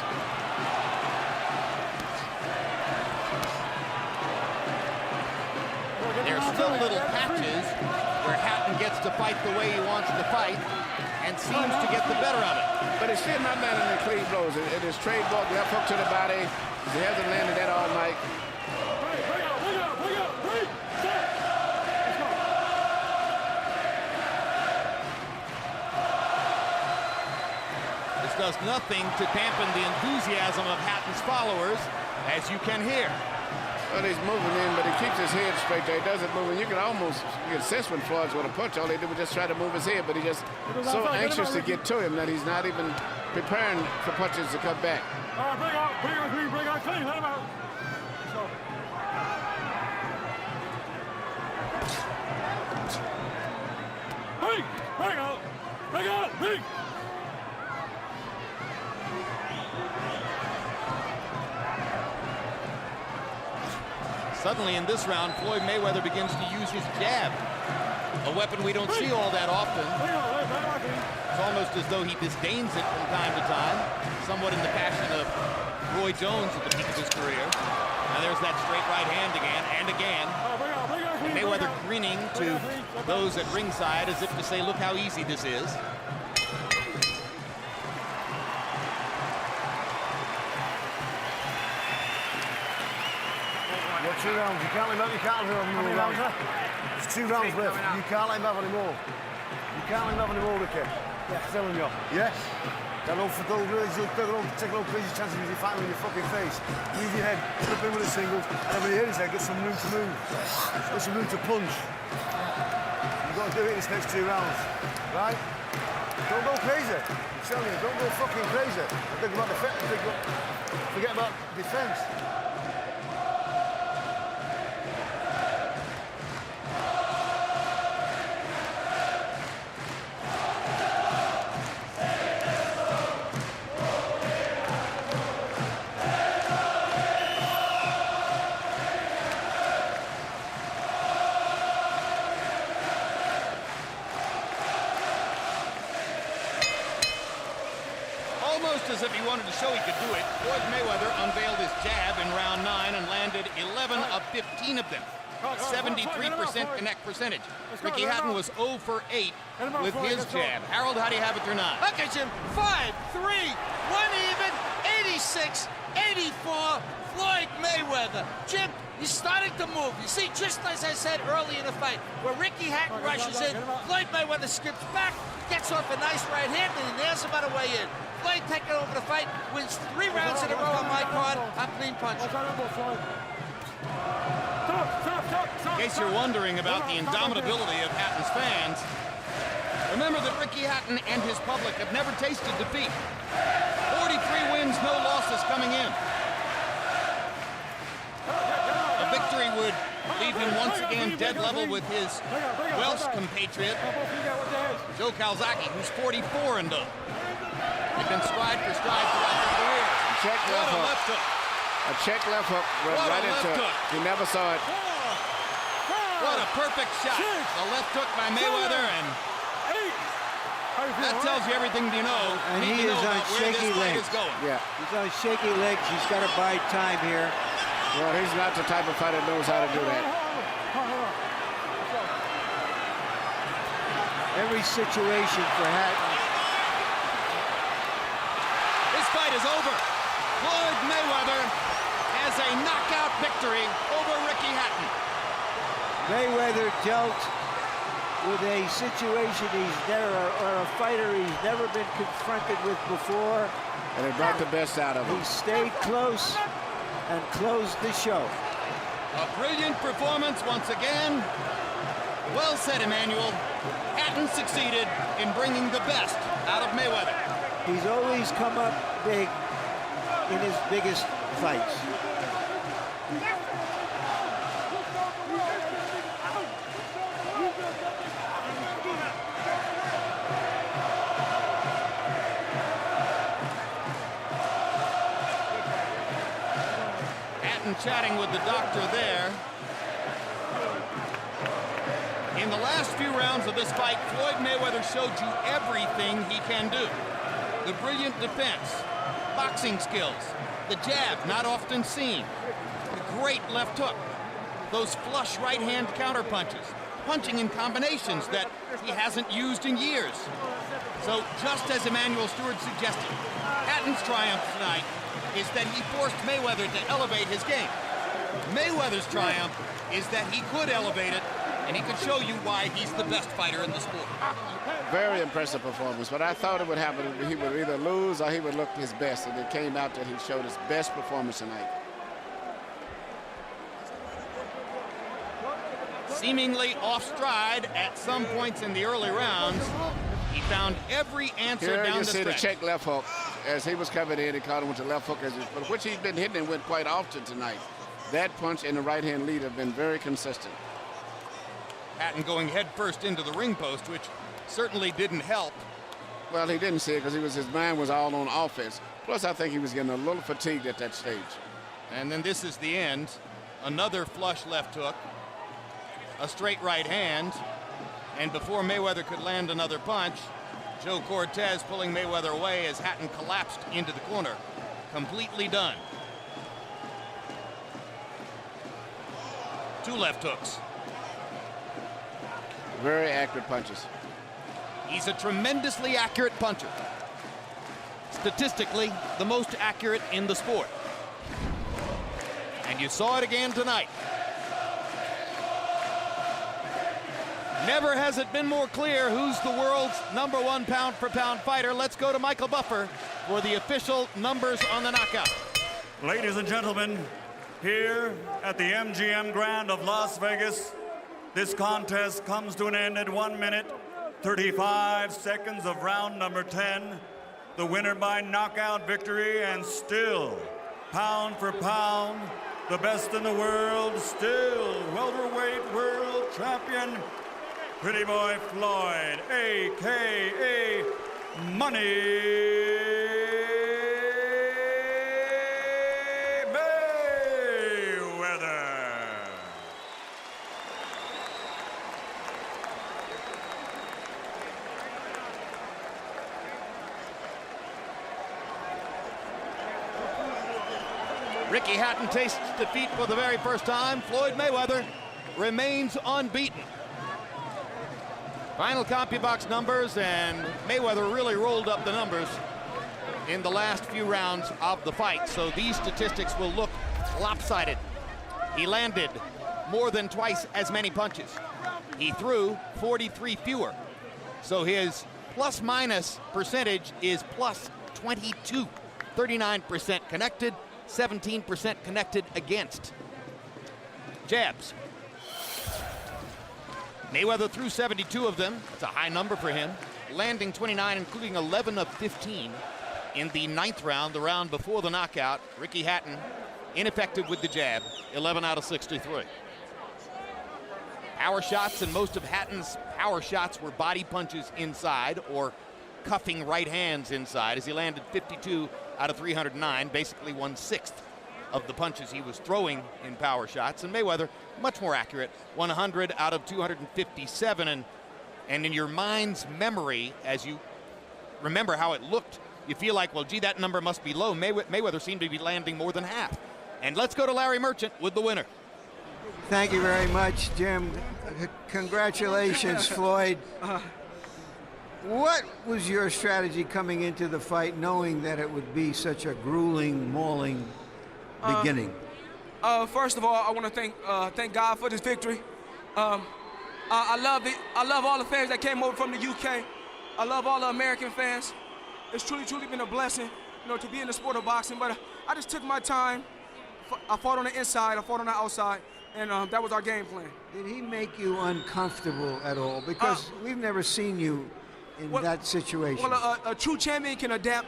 There's still little patches where Hatton gets to fight the way he wants to fight and seems to get the better of it. But he's still not landing the clean blows. It is trademark left hook to the body. He hasn't landed that all night. This does nothing to dampen the enthusiasm of Hatton's followers, as you can hear. Well, he's moving in, but he keeps his head straight there. He doesn't move, and you can sense when Floyd's going to punch. All he did was just try to move his head, but he's just so anxious to get to him that he's not even preparing for punches to come back. All right, bring out clean, let him out. Bring out, big. Suddenly in this round, Floyd Mayweather begins to use his jab, a weapon we don't see all that often. It's almost as though he disdains it from time to time, somewhat in the fashion of Roy Jones at the peak of his career. Now there's that straight right hand again and again. Mayweather grinning to those at ringside as if to say, look how easy this is. Got 2 rounds. You can't let him have any more rounds. There's 2 rounds left. You can't let him have any more. You can't let him have any more, Ricky. Yeah. I'm telling you. Yes? Don't take no crazy chances with your fighting in your fucking face. Use your head, flip in with a single, and when you hit his head, get some room to move. Get some room to punch. You've got to do it in these next 2 rounds, right? Don't go crazy. I'm telling you, don't go fucking crazy. Think about forget about defense. Almost as if he wanted to show he could do it, Floyd Mayweather unveiled his jab in round 9 and landed 11 of 15 of them. 73% connect percentage. Ricky Hatton was 0 for 8 with his jab. Harold, how do you have it through 9? Okay, Jim. 5, 3, 1 even, 86, 84, Floyd Mayweather. Jim, he's starting to move. You see, just as I said early in the fight, where Ricky Hatton rushes in, Floyd Mayweather skips back, gets off a nice right hand, and he nails him on the way in. Floyd taking over the fight, wins 3 rounds in a row on my card. I'm clean punch. In case you're wondering about the indomitability of Hatton's fans, remember that Ricky Hatton and his public have never tasted defeat. 43 wins, no losses coming in. A victory would leave him once again dead level with his Welsh compatriot, Joe Calzaghe, who's 44 and 0. They've been stride for stride throughout their careers. Check left hook. A check left hook went right into it. He never saw it. What a perfect shot. The left hook by Mayweather, and that tells you everything you know. And he is on shaky legs. Yeah. He's on shaky legs. He's got to buy time here. Well, he's not the type of fighter that knows how to do that. Every situation for Hatton. This fight is over. Floyd Mayweather has a knockout victory over Ricky Hatton. Mayweather dealt with a situation or a fighter he's never been confronted with before. And it brought the best out of him. He stayed close and closed the show. A brilliant performance once again. Well said, Emmanuel. Hatton succeeded in bringing the best out of Mayweather. He's always come up big in his biggest fights. Hatton chatting with the doctor there. In the last few rounds of this fight, Floyd Mayweather showed you everything he can do. The brilliant defense, boxing skills, the jab, not often seen, the great left hook, those flush right-hand counter punches, punching in combinations that he hasn't used in years. So just as Emmanuel Stewart suggested, Hatton's triumph tonight is that he forced Mayweather to elevate his game. Mayweather's triumph is that he could elevate it, and he could show you why he's the best fighter in the sport. Very impressive performance, but I thought it would happen. He would either lose or he would look his best, and it came out that he showed his best performance tonight. Seemingly off stride at some points in the early rounds, he found every answer Here down you the see stretch. the check left hook. As he was coming in, he caught him with the left hook, which he's been hitting and went quite often tonight. That punch and the right-hand lead have been very consistent. Hatton going head first into the ring post, which certainly didn't help. Well, he didn't see it because his mind was all on offense. Plus, I think he was getting a little fatigued at that stage. And then this is the end. Another flush left hook, a straight right hand, and before Mayweather could land another punch, Joe Cortez pulling Mayweather away as Hatton collapsed into the corner. Completely done. 2 left hooks. Very accurate punches. He's a tremendously accurate puncher. Statistically, the most accurate in the sport. And you saw it again tonight. Never has it been more clear who's the world's #1 pound-for-pound fighter. Let's go to Michael Buffer for the official numbers on the knockout. Ladies and gentlemen, here at the MGM Grand of Las Vegas, this contest comes to an end at 1 minute, 35 seconds of round number 10. The winner by knockout victory, and still, pound for pound, the best in the world, still welterweight world champion, Pretty Boy Floyd, a.k.a. Money Mayweather. Ricky Hatton tastes defeat for the very first time. Floyd Mayweather remains unbeaten. Final CompuBox numbers, and Mayweather really rolled up the numbers in the last few rounds of the fight, so these statistics will look lopsided. He landed more than twice as many punches. He threw 43 fewer, so his plus-minus percentage is plus 22. 39% connected, 17% connected against. Jabs. Mayweather threw 72 of them. That's a high number for him. Landing 29, including 11 of 15 in the 9th round, the round before the knockout. Ricky Hatton, ineffective with the jab, 11 out of 63. Power shots, and most of Hatton's power shots were body punches inside or cuffing right hands inside, as he landed 52 out of 309, basically 1/6 of the punches he was throwing in power shots. And Mayweather, much more accurate, 100 out of 257. And in your mind's memory, as you remember how it looked, you feel like, well, gee, that number must be low. Mayweather seemed to be landing more than half. And let's go to Larry Merchant with the winner. Thank you very much, Jim. Congratulations, Floyd. What was your strategy coming into the fight, knowing that it would be such a grueling, mauling beginning? First of all, I want to thank God for this victory. I love all the fans that came over from the UK. I love all the American fans. It's truly been a blessing, to be in the sport of boxing. But I just took my time. I fought on the inside, I fought on the outside, and that was our game plan. Did he make you uncomfortable at all? Because we've never seen you in that situation. Well, a true champion can adapt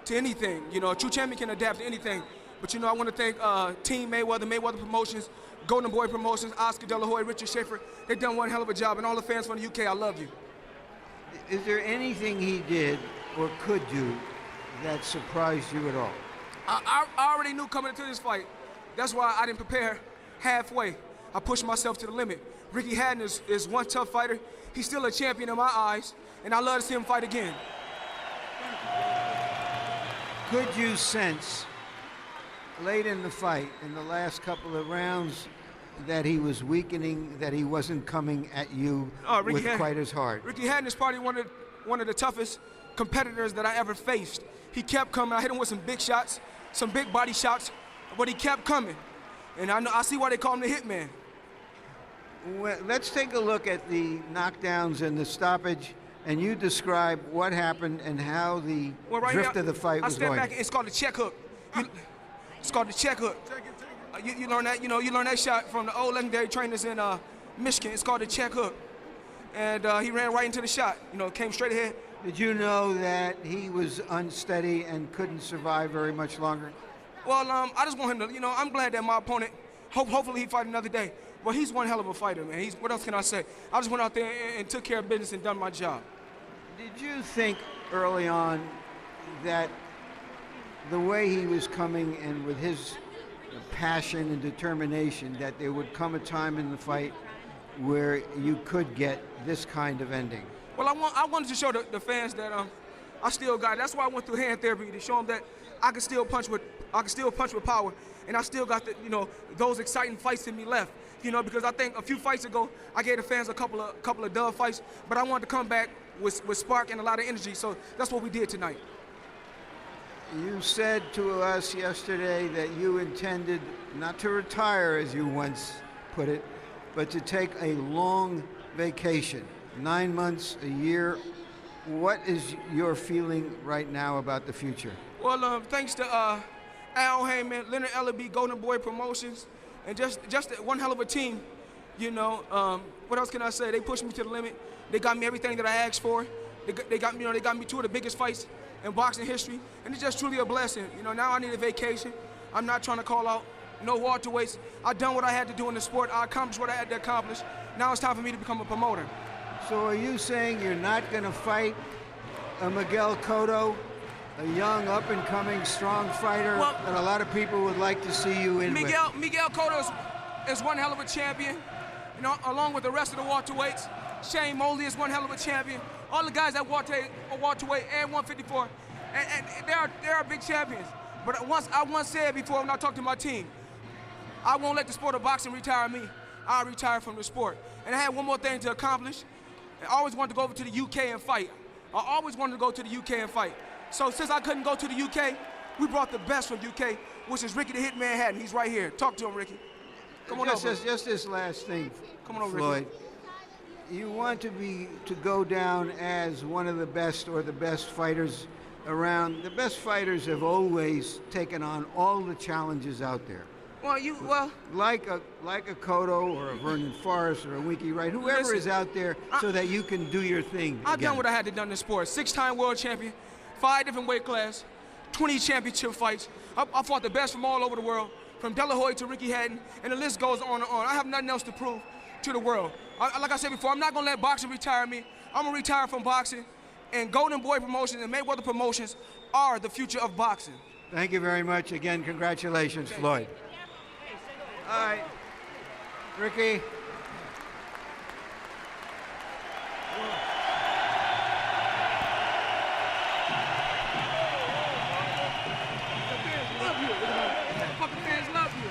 to anything. A true champion can adapt to anything. But, I want to thank Team Mayweather Promotions, Golden Boy Promotions, Oscar De La Hoya, Richard Schaefer. They've done one hell of a job. And all the fans from the UK, I love you. Is there anything he did or could do that surprised you at all? I already knew coming into this fight. That's why I didn't prepare halfway. I pushed myself to the limit. Ricky Hatton is one tough fighter. He's still a champion in my eyes, and I love to see him fight again. Could you sense late in the fight, in the last couple of rounds, that he was weakening, that he wasn't coming at you quite as hard? Ricky Hatton is probably one of the toughest competitors that I ever faced. He kept coming. I hit him with some big shots, some big body shots, but he kept coming. And I see why they call him the Hitman. Well, let's take a look at the knockdowns and the stoppage, and you describe what happened and how the drift of the fight was going. Back, it's called the check hook. It's called the check hook. You learn that, you learn that shot from the old legendary trainers in Michigan. It's called the check hook. And he ran right into the shot, came straight ahead. Did you know that he was unsteady and couldn't survive very much longer? Well, I just want him to, I'm glad that my opponent, hopefully he fight another day. Well, he's one hell of a fighter, man. What else can I say? I just went out there and took care of business and done my job. Did you think early on that the way he was coming and with his passion and determination, that there would come a time in the fight where you could get this kind of ending? Well, I wanted to show the fans that I still got it. That's why I went through hand therapy, to show them that I can still punch with power, and I still got those exciting fights in me left. Because I think a few fights ago I gave the fans a couple of dub fights, but I wanted to come back with spark and a lot of energy. So that's what we did tonight. You said to us yesterday that you intended not to retire, as you once put it, but to take a long vacation, 9 months, a year. What is your feeling right now about the future? Well, thanks to Al Heyman, Leonard Ellaby, Golden Boy Promotions, and just one hell of a team. You know, what else can I say? They pushed me to the limit. They got me everything that I asked for. They got me, they got me two of the biggest fights in boxing history, and it's just truly a blessing. You know, now I need a vacation. I'm not trying to call out no welterweights. I've done what I had to do in the sport. I accomplished what I had to accomplish. Now it's time for me to become a promoter. So are you saying you're not going to fight a Miguel Cotto, a young, up-and-coming, strong fighter that a lot of people would like to see you in Miguel Cotto is one hell of a champion, you know, along with the rest of the welterweights. Shane Mosley is one hell of a champion. All the guys at welterweight and 154, and they are big champions. But I once said before when I talked to my team, I won't let the sport of boxing retire me. I'll retire from the sport. And I had one more thing to accomplish. I always wanted to go over to the UK and fight. I always wanted to go to the UK and fight. So since I couldn't go to the UK, we brought the best from UK, which is Ricky the Hitman Hatton. He's right here. Talk to him, Ricky. Come on over. Just this last thing, come on over, Floyd. Ricky. You want to go down as one of the best or the best fighters around. The best fighters have always taken on all the challenges out there. Like a Cotto or a Vernon Forrest or a Winky Wright, whoever is out there, so that you can do your thing. I've done what I had to do in the sport. 6-time world champion, 5 different weight classes, 20 championship fights. I fought the best from all over the world, from De La Hoya to Ricky Hatton, and the list goes on and on. I have nothing else to prove to the world. Like I said before, I'm not gonna let boxing retire me. I'm gonna retire from boxing, and Golden Boy Promotions and Mayweather Promotions are the future of boxing. Thank you very much. Again, congratulations, Floyd. All right, Ricky. Fucking fans love you.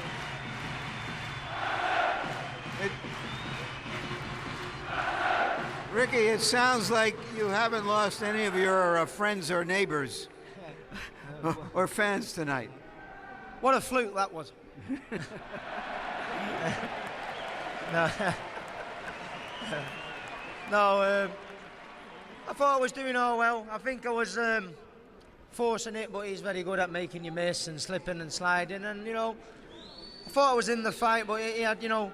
Ricky, it sounds like you haven't lost any of your friends or neighbors or fans tonight. What a fluke that was. No, I thought I was doing all well. I think I was forcing it, but he's very good at making you miss and slipping and sliding. And, you know, I thought I was in the fight, but he had, you know,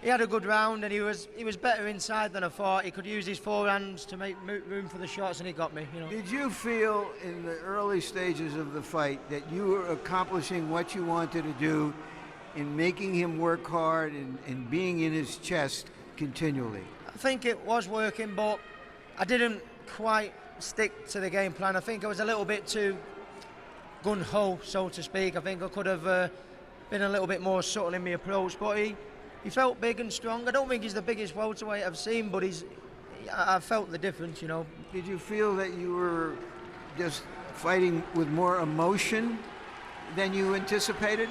he had a good round, and he was better inside than I thought. He could use his forehands to make room for the shots, and he got me. You know. Did you feel in the early stages of the fight that you were accomplishing what you wanted to do in making him work hard and being in his chest continually? I think it was working, but I didn't quite stick to the game plan. I think I was a little bit too gun-ho, so to speak. I think I could have been a little bit more subtle in my approach, but he felt big and strong. I don't think he's the biggest welterweight I've seen, but I felt the difference, you know. Did you feel that you were just fighting with more emotion than you anticipated?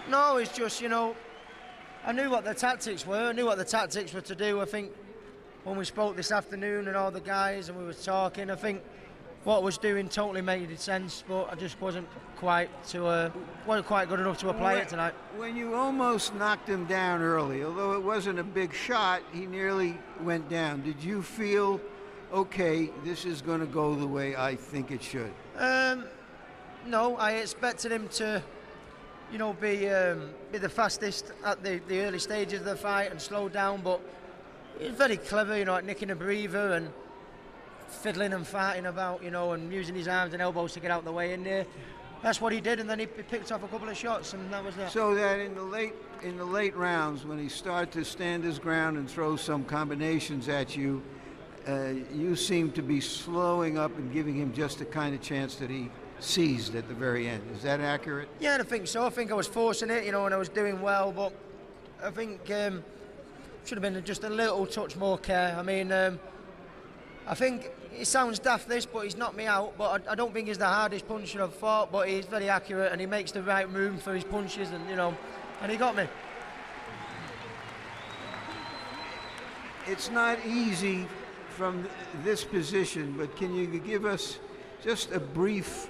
No, it's just, you know, I knew what the tactics were. I knew what the tactics were to do. I think when we spoke this afternoon and all the guys and we were talking, I think what I was doing totally made sense, but I just wasn't quite good enough to apply it tonight. When you almost knocked him down early, although it wasn't a big shot, he nearly went down. Did you feel, okay, this is going to go the way I think it should? No, I expected him to, you know, be the fastest at the early stages of the fight and slow down, but he was very clever, you know, at nicking a breather and fiddling and farting about, you know, and using his arms and elbows to get out of the way, and that's what he did, and then he picked off a couple of shots, and that was that. So that in the late rounds, when he started to stand his ground and throw some combinations at you, you seemed to be slowing up and giving him just the kind of chance that he seized at the very end. Is that accurate? Yeah, I think so. I think I was forcing it, you know, and I was doing well, but I think should have been just a little touch more care. I mean, I think it sounds daft this, but he's knocked me out, but I don't think he's the hardest puncher I've fought, but he's very accurate and he makes the right room for his punches, and, you know, and he got me. It's not easy from this position, but can you give us just a brief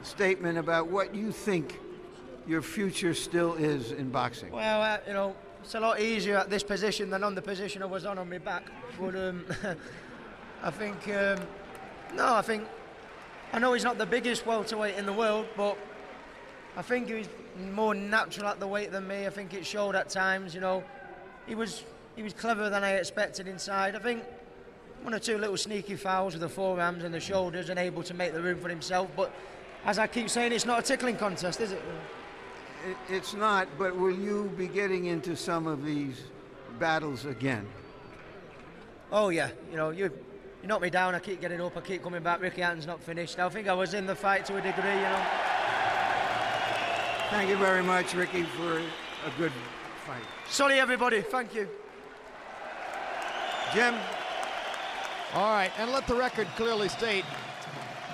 statement about what you think your future still is in boxing. Well, you know, it's a lot easier at this position than on the position I was on my back. But I think, I know he's not the biggest welterweight in the world, but I think he's more natural at the weight than me. I think it showed at times, you know. He was cleverer than I expected inside. I think one or two little sneaky fouls with the forearms and the shoulders and able to make the room for himself. But as I keep saying, it's not a tickling contest, is it? It's not, but will you be getting into some of these battles again? Oh, yeah. You know, you knock me down, I keep getting up, I keep coming back. Ricky Hatton's not finished. I think I was in the fight to a degree, you know. Thank you very much, Ricky, for a good fight. Sorry, everybody. Thank you. Jim? All right, and let the record clearly state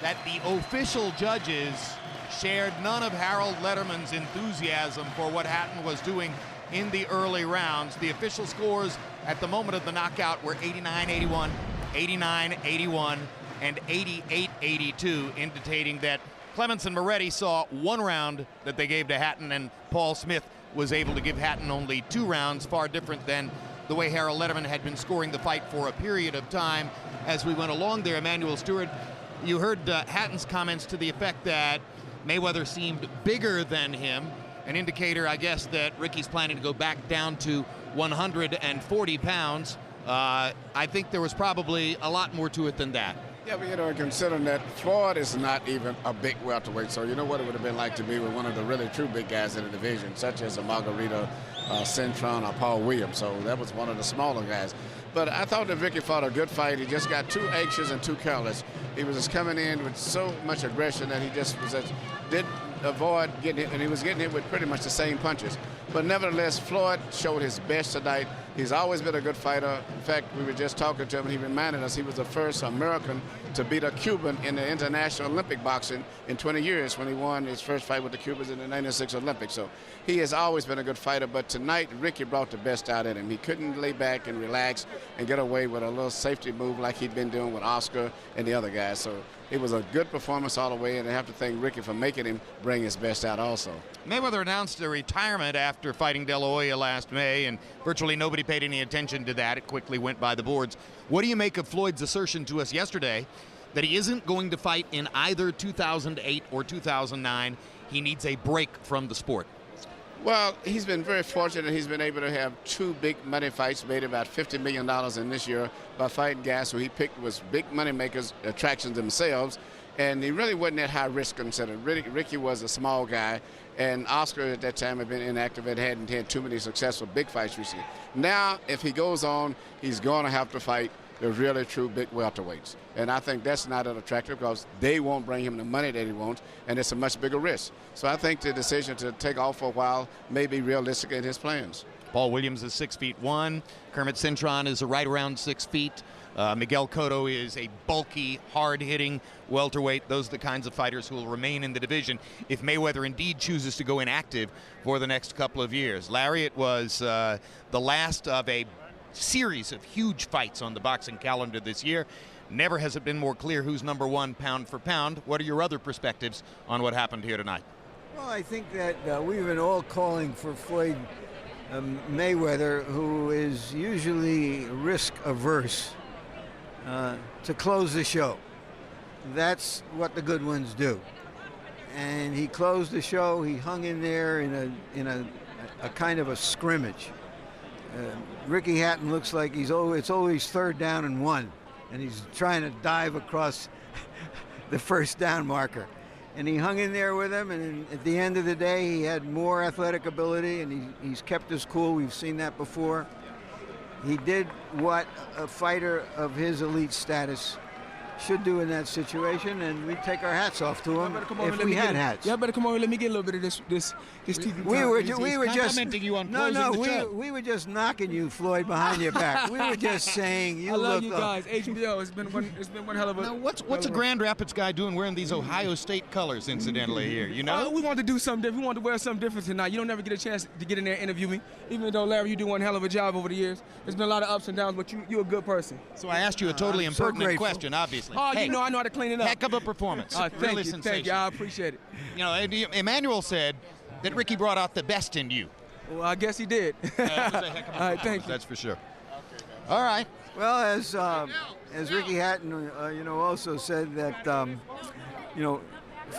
that the official judges shared none of Harold Letterman's enthusiasm for what Hatton was doing in the early rounds. The official scores at the moment of the knockout were 89-81, 89-81, and 88-82, indicating that Clements and Moretti saw one round that they gave to Hatton, and Paul Smith was able to give Hatton only 2 rounds, far different than the way Harold Letterman had been scoring the fight for a period of time as we went along there. Emmanuel Stewart, you heard Hatton's comments to the effect that Mayweather seemed bigger than him, an indicator, I guess, that Ricky's planning to go back down to 140 pounds. I think there was probably a lot more to it than that. Yeah, but you know, considering that Floyd is not even a big welterweight, so you know what it would have been like to be with one of the really true big guys in the division, such as a Margarita Cintron or Paul Williams. So that was one of the smaller guys. But I thought that Ricky fought a good fight. He just got too anxious and too careless. He was just coming in with so much aggression that he just didn't avoid getting hit, and he was getting hit with pretty much the same punches. But nevertheless, Floyd showed his best tonight. He's always been a good fighter. In fact, we were just talking to him, and he reminded us he was the first American to beat a Cuban in the International Olympic boxing in 20 years when he won his first fight with the Cubans in the 96 Olympics. So he has always been a good fighter, but tonight Ricky brought the best out in him. He couldn't lay back and relax and get away with a little safety move like he'd been doing with Oscar and the other guys. So it was a good performance all the way, and I have to thank Ricky for making him bring his best out also. Mayweather announced a retirement after fighting De La Hoya last May, and virtually nobody paid any attention to that. It quickly went by the boards. What do you make of Floyd's assertion to us yesterday that he isn't going to fight in either 2008 or 2009? He needs a break from the sport. Well, he's been very fortunate. He's been able to have 2 big money fights, made about $50 million in this year by fighting guys who he picked was big money makers, attractions themselves, and he really wasn't that high risk considered. Ricky was a small guy, and Oscar at that time had been inactive and hadn't had too many successful big fights recently. Now, if he goes on, he's going to have to fight the really true big welterweights. And I think that's not attractive because they won't bring him the money that he wants, and it's a much bigger risk. So I think the decision to take off for a while may be realistic in his plans. Paul Williams is 6'1". Kermit Cintron is right around 6 feet. Miguel Cotto is a bulky, hard-hitting welterweight. Those are the kinds of fighters who will remain in the division if Mayweather indeed chooses to go inactive for the next couple of years. Larry, it was the last of a series of huge fights on the boxing calendar this year. Never has it been more clear who's number 1 pound for pound. What are your other perspectives on what happened here tonight? Well, I think that we've been all calling for Floyd Mayweather, who is usually risk-averse, to close the show. That's what the good ones do. And he closed the show. He hung in there in a kind of a scrimmage. Ricky Hatton looks like it's always 3rd down and 1, and he's trying to dive across the 1st down marker. And he hung in there with him, and at the end of the day, he had more athletic ability, and he's kept his cool. We've seen that before. He did what a fighter of his elite status should do in that situation, and we take our hats off to him if we had hats. Y'all better come over and let me get a little bit of this TV. We were just complimenting you on closing the show. We were just knocking you, Floyd, behind your back. We were just saying you I love look you guys. HBO, it's been one hell of a. Now, what's a Grand Rapids guy doing wearing these Ohio State colors, incidentally, here? You know, we wanted to do something different. We wanted to wear something different tonight. You don't never get a chance to get in there and interview me, even though Larry, you do one hell of a job over the years. There's been a lot of ups and downs, but you're a good person. So I asked you a totally impertinent question, obviously. seriously. Oh, Hey, you know I know how to clean it up. heck of a performance. Thank Really you, sensational. thank you. I appreciate it. You know, Emmanuel said that Ricky brought out the best in you. Well, I guess he did. It was a heck of a All right, thank performance, you. that's for sure. All right. Well, as Ricky Hatton, also said that,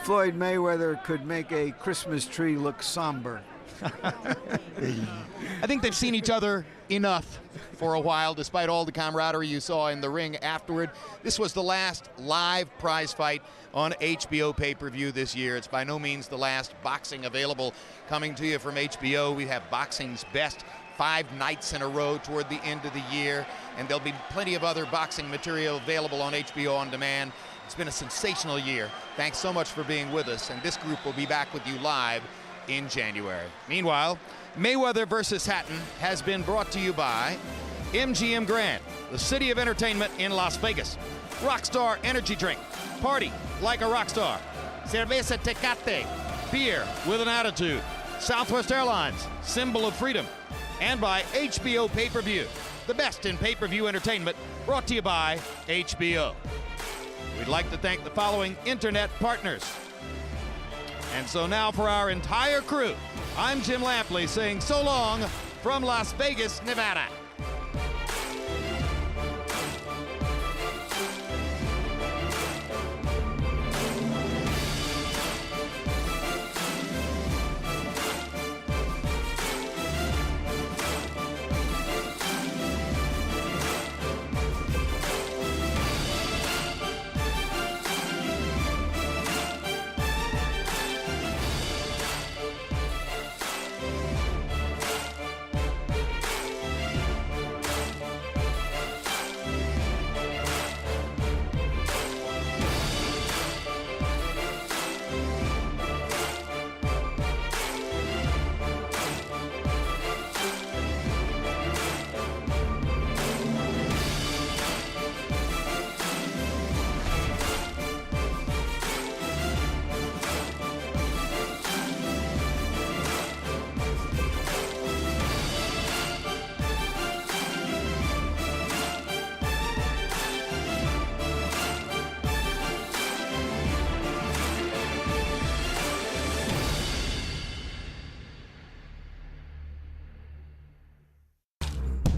Floyd Mayweather could make a Christmas tree look somber. I think they've seen each other enough for a while, despite all the camaraderie you saw in the ring afterward. This was the last live prize fight on HBO pay-per-view this year. It's by no means the last boxing available coming to you from HBO. We have boxing's best 5 nights in a row toward the end of the year, and there'll be plenty of other boxing material available on HBO On Demand. It's been a sensational year. Thanks so much for being with us, and this group will be back with you live in January. Meanwhile, Mayweather versus Hatton has been brought to you by MGM Grand, the city of entertainment in Las Vegas. Rockstar Energy Drink, party like a rock star. Cerveza Tecate, beer with an attitude. Southwest Airlines, symbol of freedom. And by HBO Pay-Per-View, the best in pay-per-view entertainment, brought to you by HBO. We'd like to thank the following internet partners. And so now for our entire crew, I'm Jim Lampley saying so long from Las Vegas, Nevada.